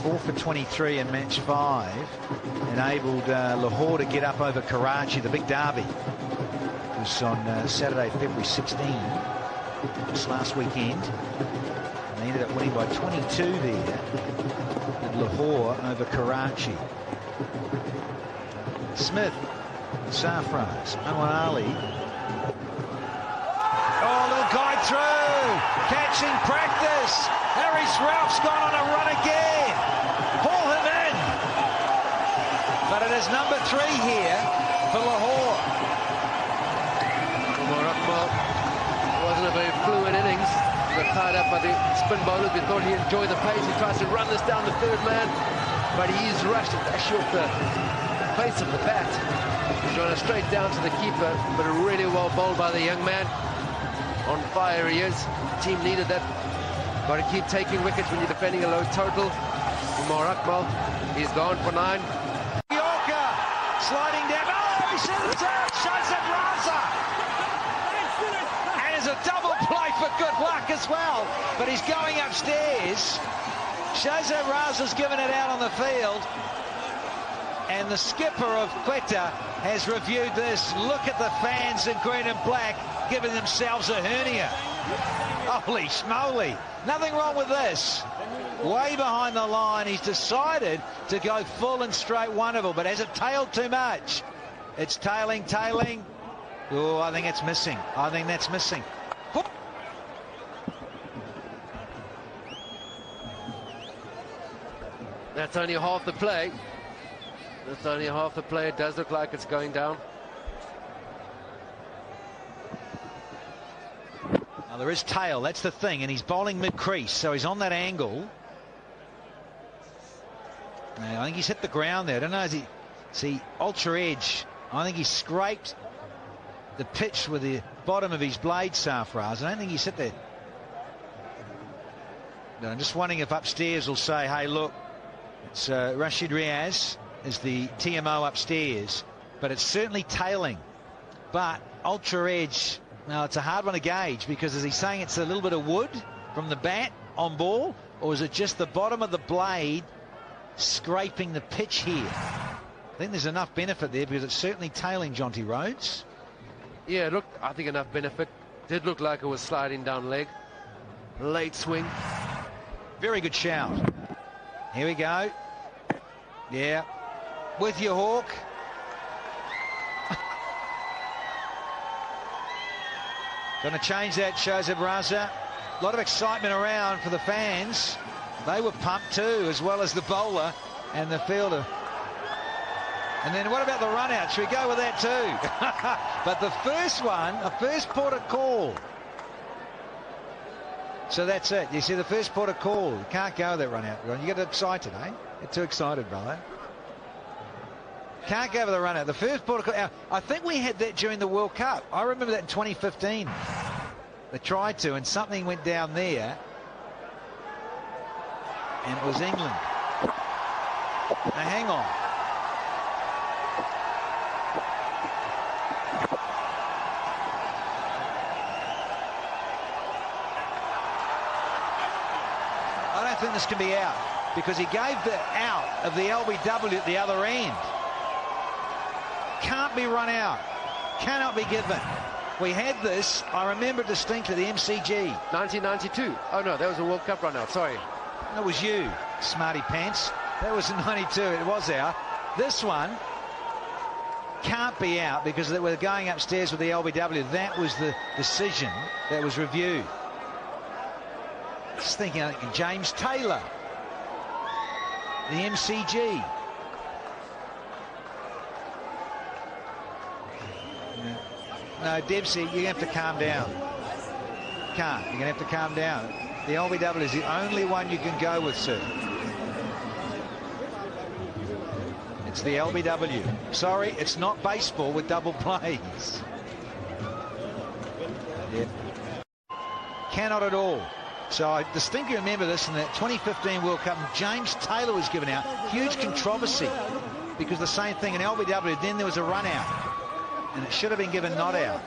4 for 23 in match 5. Enabled Lahore to get up over Karachi, the big derby. It was on Saturday, February 16, just last weekend. And they ended up winning by 22 there at Lahore over Karachi. Smith, Sarfraz, Anwar Ali. Oh, little guide through. Catching practice. Harris Ralph's gone on a run again. Pull him in. But it is number 3 here for Lahore. It wasn't a very fluid innings. He got tied up by the spin bowlers. We thought he'd enjoy the pace. He tries to run this down the third man, but he's rushed it actually off the face of the bat. He's run it straight down to the keeper, but really well bowled by the young man. On fire he is. The team needed that. Got to keep taking wickets when you're defending a low total. Umar Akmal, he's gone for 9. Yorker sliding down. Oh, he sent it out. Shazad Raza. And it's a double play for good luck as well. But he's going upstairs. Shazad Raza's given it out on the field. And the skipper of Quetta has reviewed this. Look at the fans in green and black giving themselves a hernia. Holy schmoly. Nothing wrong with this. Way behind the line. He's decided to go full and straight wonderful. But has it tailed too much? It's tailing. Oh, I think it's missing. I think that's missing. That's only half the play. That's only half the play. It does look like it's going down. Now there is tail, that's the thing, and he's bowling mid-crease, so he's on that angle. Now, I think he's hit the ground there. I don't know, see, ultra edge. I think he scraped the pitch with the bottom of his blade, Sarfraz. I don't think he's hit there. No, I'm just wondering if upstairs will say, hey, look, it's Rashid Riaz is the TMO upstairs, but it's certainly tailing. But ultra edge, now it's a hard one to gauge, because is he saying it's a little bit of wood from the bat on ball, or is it just the bottom of the blade scraping the pitch here? I think there's enough benefit there, because it's certainly tailing, Jonty Rhodes. Yeah, look, I think enough benefit. Did look like it was sliding down leg. Late swing. Very good shout. Here we go. Yeah. With your Hawk. Going to change that, Shazad Raza. A lot of excitement around for the fans. They were pumped too, as well as the bowler and the fielder. And then what about the run out? Should we go with that too? But the first one, a first port of call. So that's it. You see, the first port of call. You can't go with that run out. You get excited, eh? Get too excited, brother. Can't go with the run out. The first port of call. I think we had that during the World Cup. I remember that in 2015. They tried to, and something went down there. And it was England. Now, hang on. I don't think this can be out, because he gave the out of the LBW at the other end. Can't be run out. Cannot be given. We had this, I remember distinctly, the MCG. 1992. Oh no, that was a World Cup run out, sorry. That was you, smarty pants. That was in 92, it was out. This one can't be out, because they were going upstairs with the LBW. That was the decision that was reviewed. Just thinking, James Taylor, the MCG. No, Debsy, you're going to have to calm down. Can't. You're going to have to calm down. The LBW is the only one you can go with, sir. It's the LBW. Sorry, it's not baseball with double plays. Yeah. Cannot at all. So I distinctly remember this in that 2015 World Cup. James Taylor was given out. Huge controversy, because the same thing in LBW. Then there was a run out, and it should have been given not out.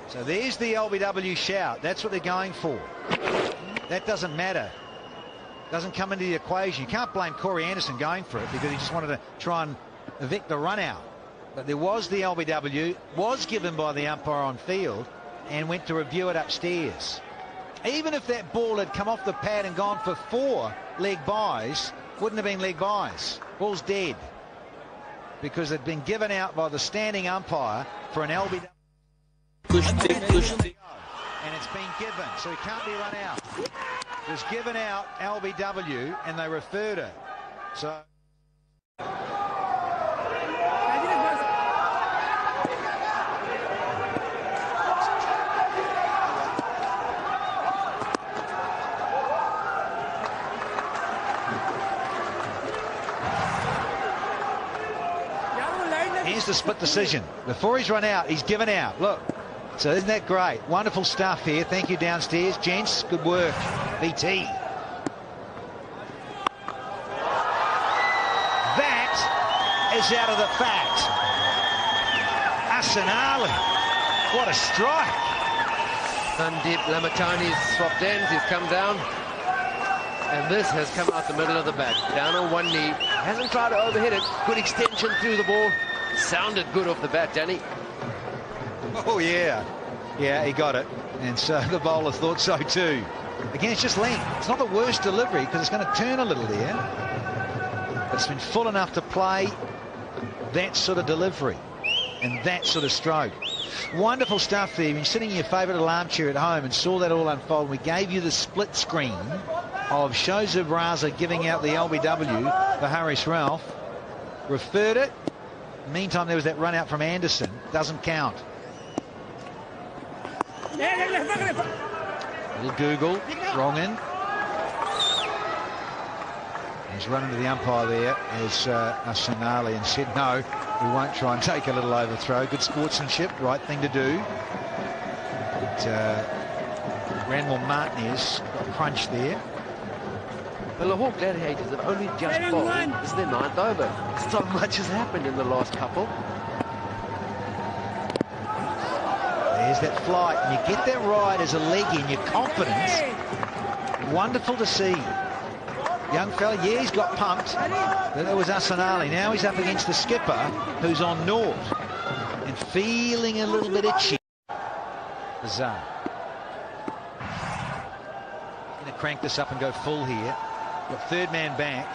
So there's the LBW shout. That's what they're going for. That doesn't matter. doesn't come into the equation. You can't blame Corey Anderson going for it because he just wanted to try and evict the run out. But there was the LBW, was given by the umpire on field, and went to review it upstairs. Even if that ball had come off the pad and gone for 4 leg byes, wouldn't have been leg byes. Ball's dead because it'd been given out by the standing umpire for an LBW. And it's been given, so he can't be run out. It was given out LBW and they referred it. So here's the split decision. Before he's run out, he's given out. Look. So isn't that great? Wonderful stuff here. Thank you downstairs, gents. Good work. BT. That is out of the fact. Hassan Ali. What a strike. Sandeep Lamatani's swapped ends. He's come down. And this has come out the middle of the bat. Down on one knee. Hasn't tried to overhit it. Good extension through the ball. Sounded good off the bat, Danny. Oh, yeah. Yeah, he got it. And so the bowler thought so too. Again, it's just length. It's not the worst delivery because it's going to turn a little there. But it's been full enough to play that sort of delivery and that sort of stroke. Wonderful stuff there. You've been sitting in your favourite little armchair at home and saw that all unfold. We gave you the split screen of Shozib Raza giving out the LBW for Haris Ralph. Referred it. Meantime, there was that run out from Anderson. Doesn't count. Little Google, wrong in. He's run into the umpire there as Hassan Ali and said, no, we won't try and take a little overthrow. Good sportsmanship, right thing to do. But Ranmore Martinez got crunched there. The Lahore Gladiators have only just bowled. This is their 9th over. So much has happened in the last couple. There's that flight, and you get that ride as a leggy and your confidence. Wonderful to see. Young fella, yeah, he's got pumped. That was Hassan Ali. Now he's up against the skipper, who's on naught and feeling a little bit itchy. Bizarre. Going to crank this up and go full here. Got third man back.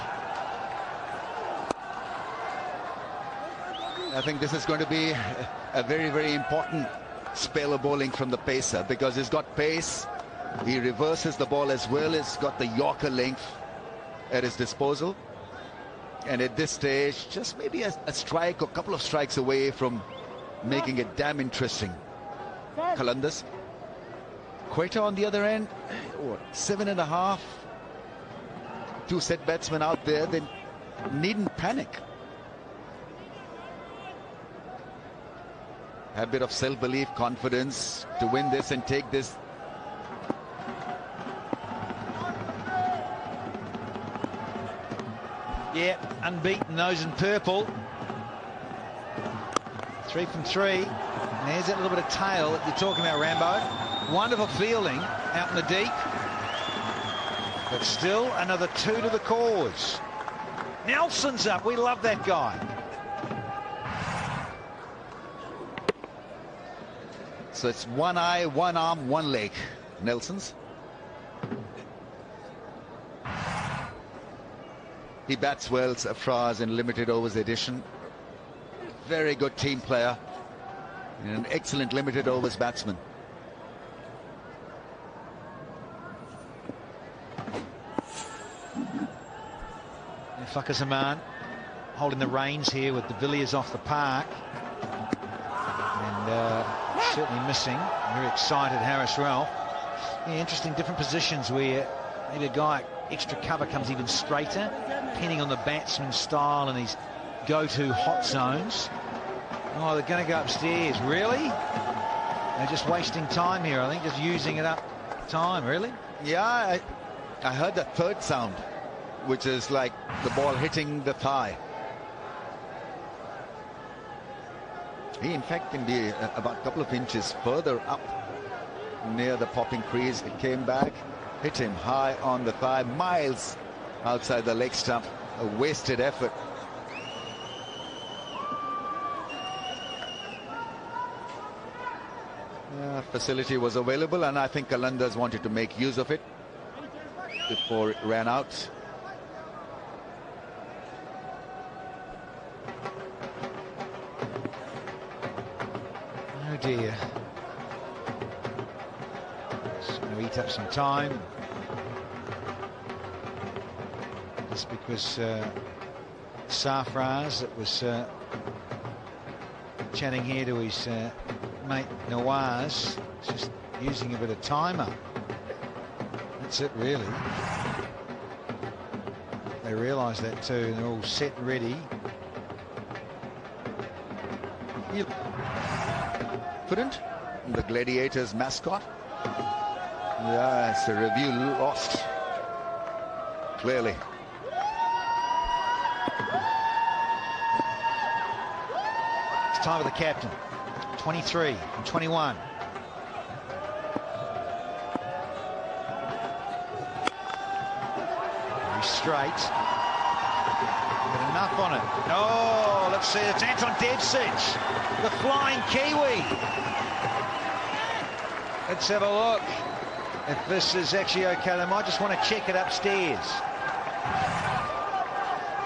I think this is going to be a very, very important spell of bowling from the pacer because he's got pace. He reverses the ball as well. He's got the Yorker length at his disposal. And at this stage, just maybe a strike or a couple of strikes away from making it damn interesting. Qlanders. Quetta on the other end, 7.5. 2 set batsmen out there, they needn't panic. A bit of self-belief, confidence to win this and take this. Yeah, unbeaten, those in purple. 3 from 3. And there's that little bit of tail that you're talking about, Rambo. Wonderful fielding out in the deep. But still another 2 to the cause. Nelson's up. We love that guy. So it's one eye, one arm, one leg. Nelson's. He bats well, Afraz, in limited overs edition. Very good team player. And an excellent limited overs batsman. Fakhar Zaman holding the reins here with de Villiers off the park. And certainly missing. Very excited Haris Ralph. Yeah, interesting different positions where maybe a guy extra cover comes even straighter, depending on the batsman's style and his go-to hot zones. Oh, they're going to go upstairs. Really? They're just wasting time here, I think, just using it up time, really? Yeah, I heard that third sound, which is like the ball hitting the thigh. He, in fact, can be about a couple of inches further up near the popping crease. It came back. Hit him high on the thigh, miles outside the leg stump. A wasted effort. Facility was available, and I think Qlanders wanted to make use of it before it ran out. Oh dear. It's going to eat up some time. Just because Sarfraz, that was chatting here to his mate Nawaz, just using a bit of timer. That's it, really. They realise that too, and they're all set and ready. Couldn't the Gladiators mascot? Yes, a review lost. Clearly. It's time of the captain. 23 and 21. Very straight. But enough on it. Oh, let's see. It's Anton Devcic, the flying Kiwi. Let's have a look. If this is actually okay, they might just want to check it upstairs.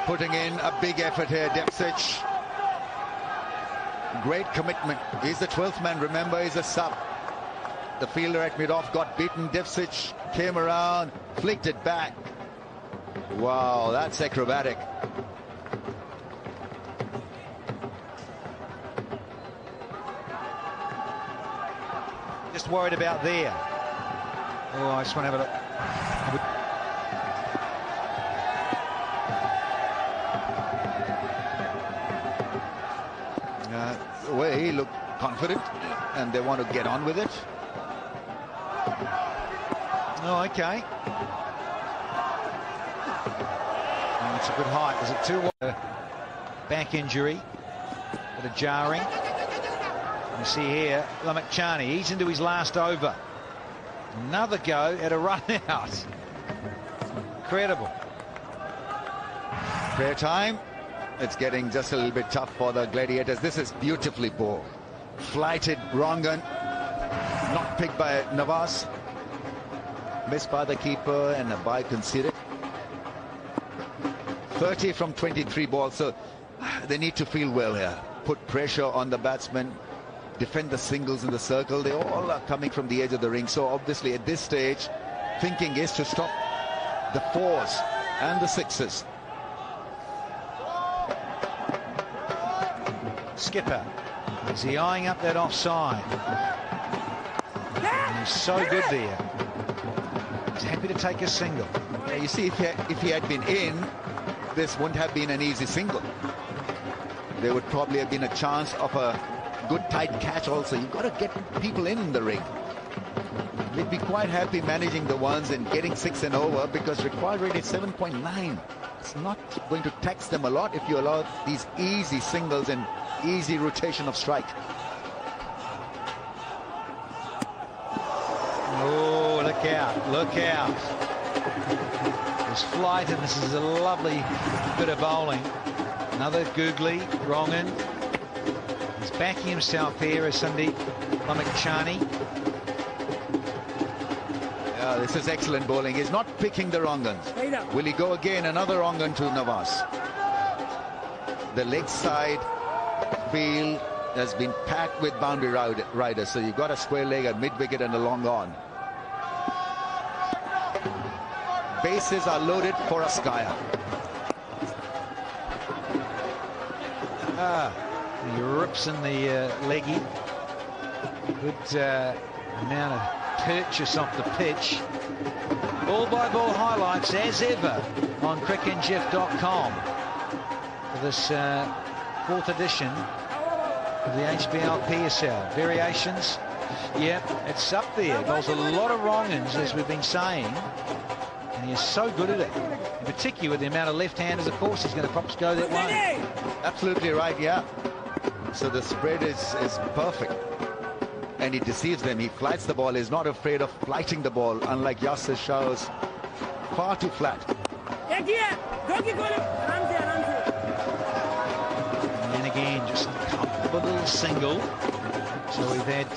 Putting in a big effort here, Devcic. Great commitment. He's the 12th man, remember, he's a sub. The fielder at mid-off got beaten. Devcic came around, flicked it back. Wow, that's acrobatic. Just worried about there. Oh, I just want to have a look. The way he looked confident, and they want to get on with it. Oh, okay. Oh, it's a good height. Is it too wide? Back injury, bit of jarring. You see here, Lahore, he's into his last over. Another go at a run out. Incredible. Prayer time. It's getting just a little bit tough for the Gladiators. This is beautifully bowled. Flighted Rongan. Not picked by Nawaz. Missed by the keeper, and a bye conceded. 30 from 23 balls, so they need to feel well here. Put pressure on the batsmen. Defend the singles in the circle. They all are coming from the edge of the ring. So obviously at this stage, thinking is to stop the fours and the sixes. Skipper, is he eyeing up that offside? And he's so good there. He's happy to take a single. Yeah, you see, if he had been in, this wouldn't have been an easy single. There would probably have been a chance of a good tight catch also. You've got to get people in the ring. They'd be quite happy managing the ones and getting 6 and over, because required rate is 7.9. It's not going to tax them a lot if you allow these easy singles and easy rotation of strike. Oh, look out, look out. There's flight, and this is a lovely bit of bowling. Another googly, Rongan. He's backing himself here as Sandeep Lahore. Yeah, this is excellent bowling. He's not picking the Rongans. Will he go again? Another Rongan to Nawaz. The leg side field has been packed with boundary riders, so you've got a square leg, a mid-wicket and a long on. Bases are loaded for Askaya. He rips in the leggy. Good amount of purchase off the pitch. Ball-by-ball highlights, as ever, on cricketandjeff.com for this 4th edition of the HBL PSL. Variations, yeah, it's up there. Bowls a lot of wrong-ins, as we've been saying, and he is so good at it. In particular, with the amount of left-handers, of course, he's going to perhaps go that way. Absolutely right, yeah. So the spread is perfect. and he deceives them. He flights the ball. He's not afraid of flighting the ball, unlike Yasir Shah's far too flat. And again, just a couple of little single. So we've had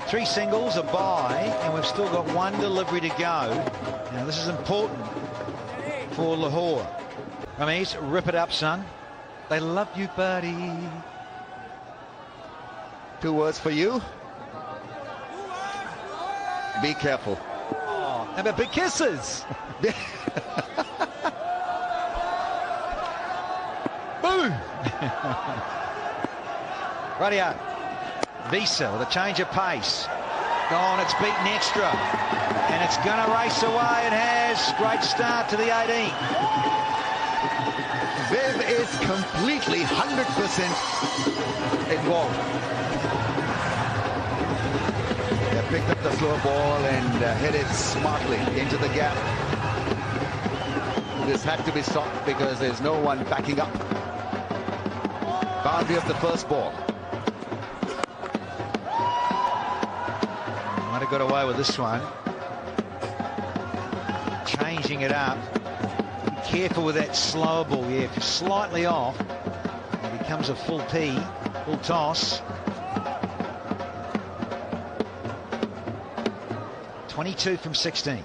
3 singles, a bye, and we've still got 1 delivery to go. Now this is important for Lahore. Ramesh, rip it up, son. They love you, buddy. 2 words for you. Be careful. Oh, how about big kisses? Boom! Rightio. Visa with a change of pace. Gone, it's beaten extra. And it's going to race away. It has. Great start to the 18th. Viv is completely 100% involved. They picked up the slow ball and hit it smartly into the gap. This had to be stopped because there's no one backing up. Boundary of the first ball. Might have got away with this one. Changing it up. Be careful with that slower ball. Yeah, if you're slightly off, it becomes a full P, full toss. 22 from 16.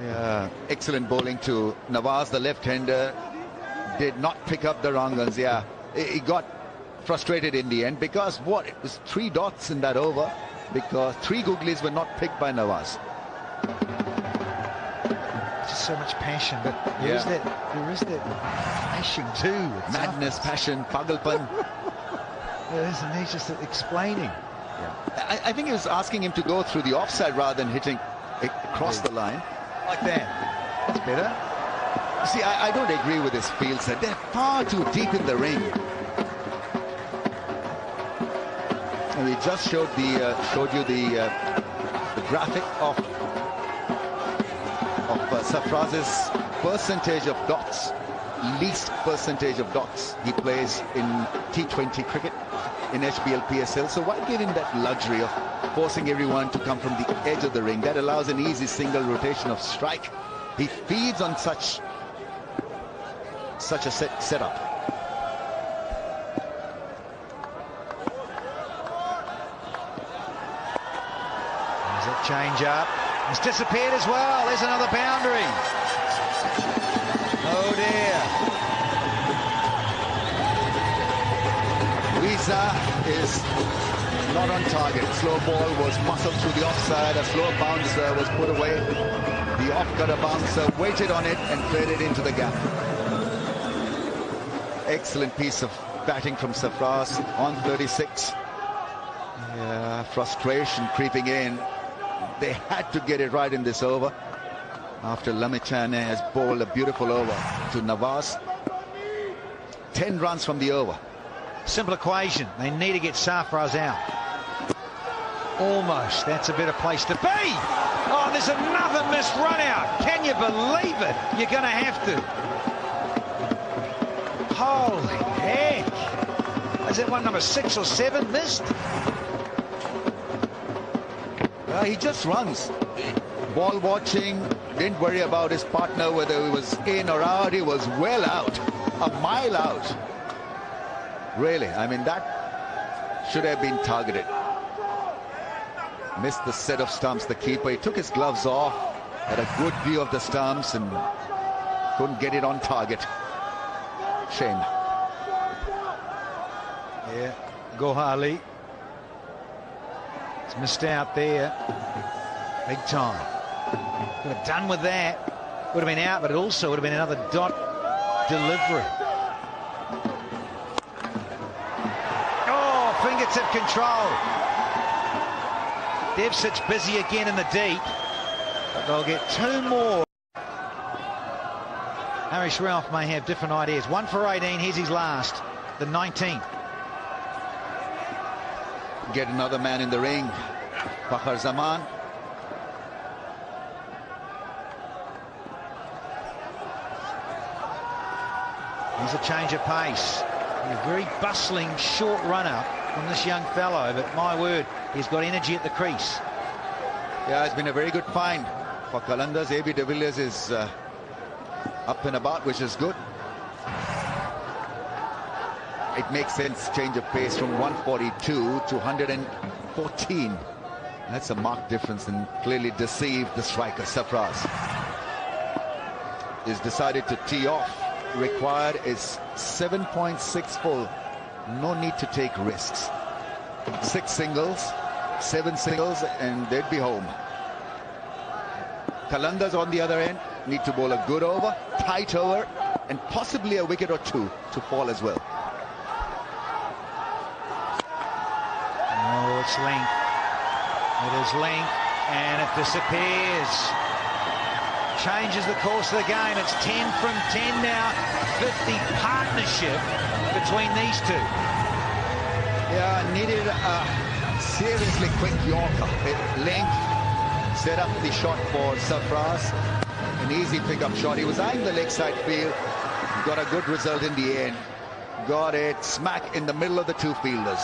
Yeah, excellent bowling to Nawaz, the left-hander. Did not pick up the wrong guns. Yeah, he got frustrated in the end because what? It was 3 dots in that over because 3 googlies were not picked by Nawaz. Just so much passion, but there is that passion too. It's madness, passion, pagalpan. And he's just explaining. Yeah. I think he was asking him to go through the offside rather than hitting across the line. Like that. That's better. See, I don't agree with his field set. They're far too deep in the ring. And we just showed you the graphic of Sarfraz's percentage of dots, least percentage of dots he plays in T20 cricket in HBL PSL. So why give him that luxury of forcing everyone to come from the edge of the ring? That allows an easy single rotation of strike. He feeds on such a setup. There's that change up. It's disappeared as well. There's another boundary. Oh dear. Visa is not on target. Slow ball was muscled through the offside. A slow bouncer was put away. The off-cutter bouncer waited on it and played it into the gap. Excellent piece of batting from Sarfraz on 36. Yeah, frustration creeping in. They had to get it right in this over after Lamichane has bowled a beautiful over to Nawaz. 10 runs from the over. Simple equation. They need to get Sarfraz out. Almost. That's a better place to be. Oh, there's another missed run out. Can you believe it? You're going to have to. Holy heck. Is that one number 6 or 7 missed? He just runs. Ball watching. Didn't worry about his partner, whether he was in or out. He was well out. A mile out. Really, I mean, that should have been targeted. Missed the set of stumps, the keeper. He took his gloves off, had a good view of the stumps and couldn't get it on target. Shame. Yeah, Gohali. It's missed out there. Big time. Could have done with that. Would have been out, but it also would have been another dot delivery. Oh, fingertip control. Devsit's busy again in the deep. But they'll get 2 more. Harish Ralph may have different ideas. 1 for 18. Here's his last. The 19th. Get another man in the ring. Fakhar Zaman. There's a change of pace. A very bustling short runner from this young fellow, but my word, he's got energy at the crease. Yeah, it's been a very good find for Qlanders. AB de Villiers is up and about, which is good. It makes sense, change of pace from 142 to 114. That's a marked difference and clearly deceived the striker. Sarfraz is decided to tee off. Required is 7.6 full. No need to take risks. 6 singles, 7 singles, and they'd be home. Qlanders on the other end need to bowl a good over, tight over, and possibly a wicket or two to fall as well. Oh, it's length. It is length, and it disappears. Changes the course of the game. It's 10 from 10 now. 50 partnership between these two. Yeah, needed a seriously quick Yorker. Length set up the shot for Sarfraz. An easy pickup shot. He was eyeing the leg side field. Got a good result in the end. Got it smack in the middle of the two fielders.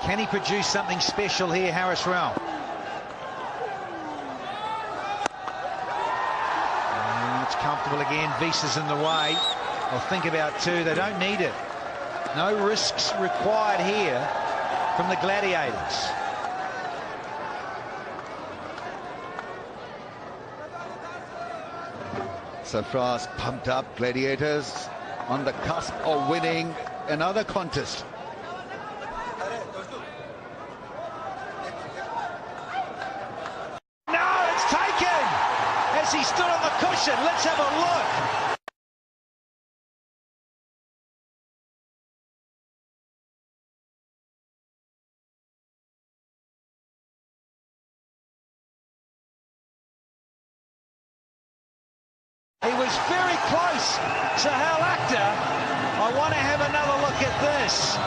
Can he produce something special here, Haris Ralph? It's comfortable again. Visa's in the way. I'll think about two. They don't need it. No risks required here from the Gladiators. Sarfraz pumped up. Gladiators on the cusp of winning another contest. He stood on the cushion. Let's have a look. He was very close. Sahal Akhtar, I want to have another look at this.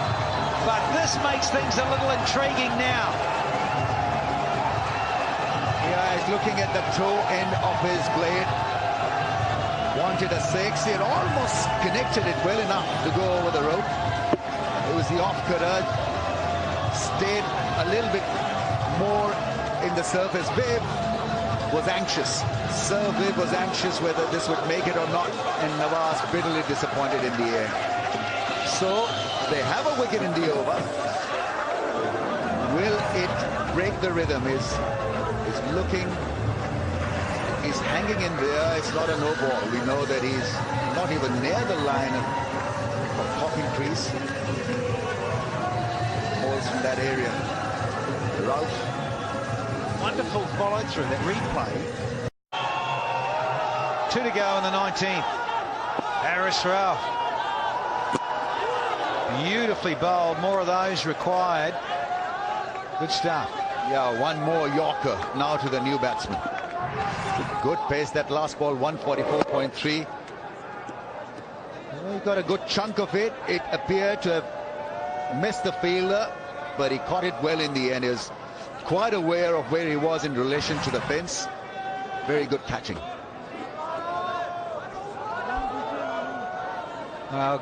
But this makes things a little intriguing now. Yeah, he's looking at the toe end of his blade. Wanted a 6. He had almost connected it well enough to go over the rope. It was the off-cutter. Stayed a little bit more in the surface. Viv was anxious. Sir Viv was anxious whether this would make it or not. And Nawaz bitterly disappointed in the end. So they have a wicket in the over. Will it break the rhythm? Is looking, he's hanging in there. It's not a no ball. We know that he's not even near the line of popping crease. Balls from that area. Ralph. Wonderful follow through that replay. 2 to go in the 19th. Haris Ralph. Beautifully bowled. More of those required. Good stuff. Yeah, one more Yorker now to the new batsman. Good pace. That last ball, 144.3. Well, he got a good chunk of it. It appeared to have missed the fielder, but he caught it well in the end. He was quite aware of where he was in relation to the fence. Very good catching.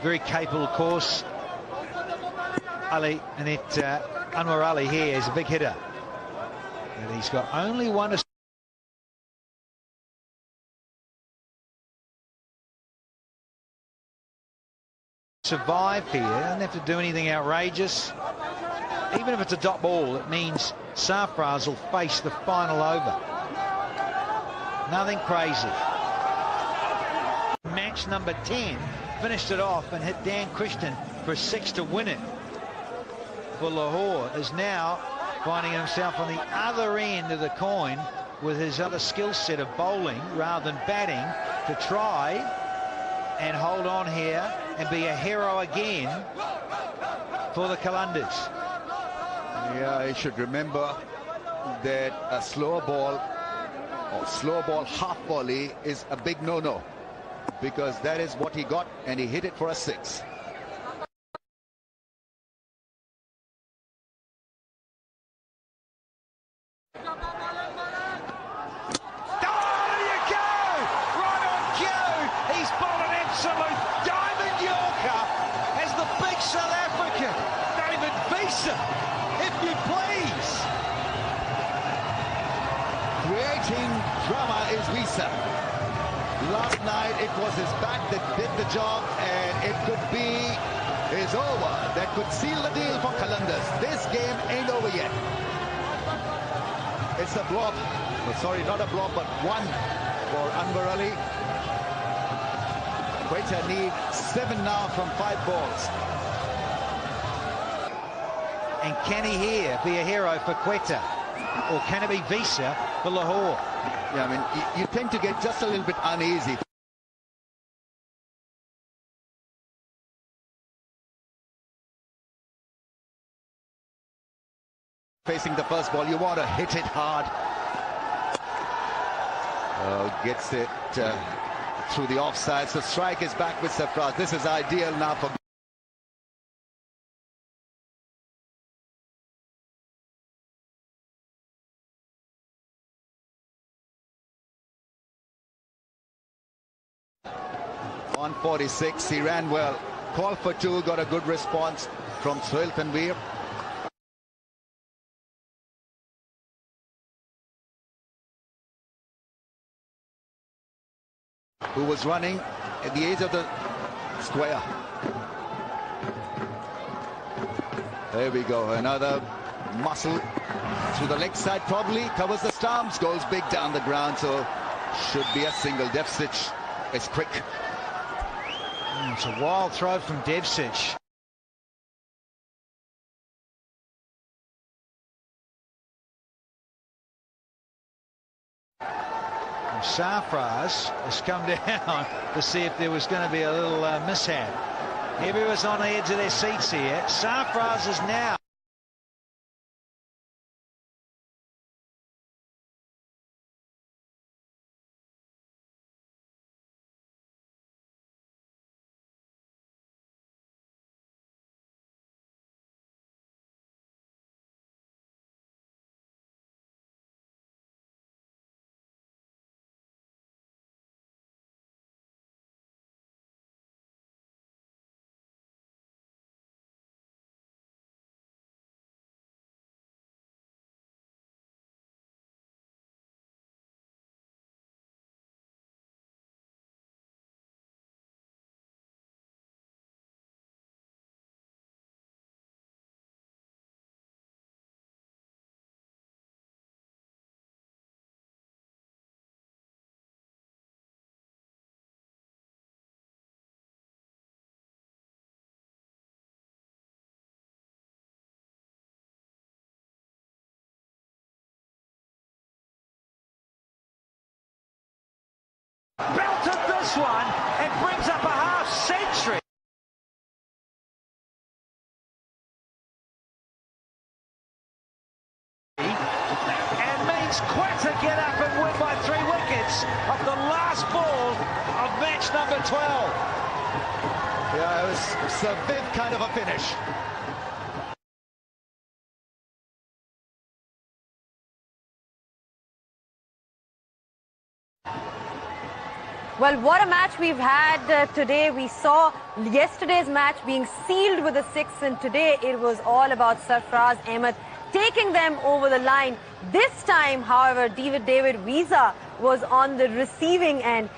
Very capable, of course. Ali, and Anwar Ali here is a big hitter. And he's got only one to survive here. Doesn't have to do anything outrageous. Even if it's a dot ball, it means Sarfraz will face the final over. Nothing crazy. Match number 10 finished it off and hit Dan Christian for a 6 to win it. For Lahore is now finding himself on the other end of the coin with his other skill set of bowling rather than batting to try and hold on here and be a hero again for the Qlanders. Yeah, he should remember that a slow ball or slow ball half volley is a big no-no, because that is what he got and he hit it for a 6. team drama is Visa. Last night it was his back that did the job, and it could be his over that could seal the deal for Qlanders. This game ain't over yet. It's a blob. Oh, sorry, not a blob, but one for Anwar Ali. Quetta need 7 now from 5 balls. And can he here be a hero for Quetta? Or can it be Visa for Lahore? Yeah, I mean, you tend to get just a little bit uneasy. Facing the first ball, you want to hit it hard. Gets it through the offside. So strike is back with Sarfraz. This is ideal now for... On 46, he ran well. Call for 2, got a good response from Sohail Tanveer. Who was running at the edge of the square. There we go, another muscle through the leg side, probably covers the stumps, goes big down the ground, so should be a single. Devsic is quick. It's a wild throw from Devsic. Sarfraz has come down to see if there was going to be a little mishap. Everyone's on the edge of their seats here. Sarfraz is now. Belted this one and brings up a half century. And means Quetta get up and win by 3 wickets of the last ball of match number 12. Yeah, it was a big kind of a finish. Well, what a match we've had today. We saw yesterday's match being sealed with a 6, and today it was all about Sarfraz Ahmed taking them over the line. This time, however, David Visa was on the receiving end.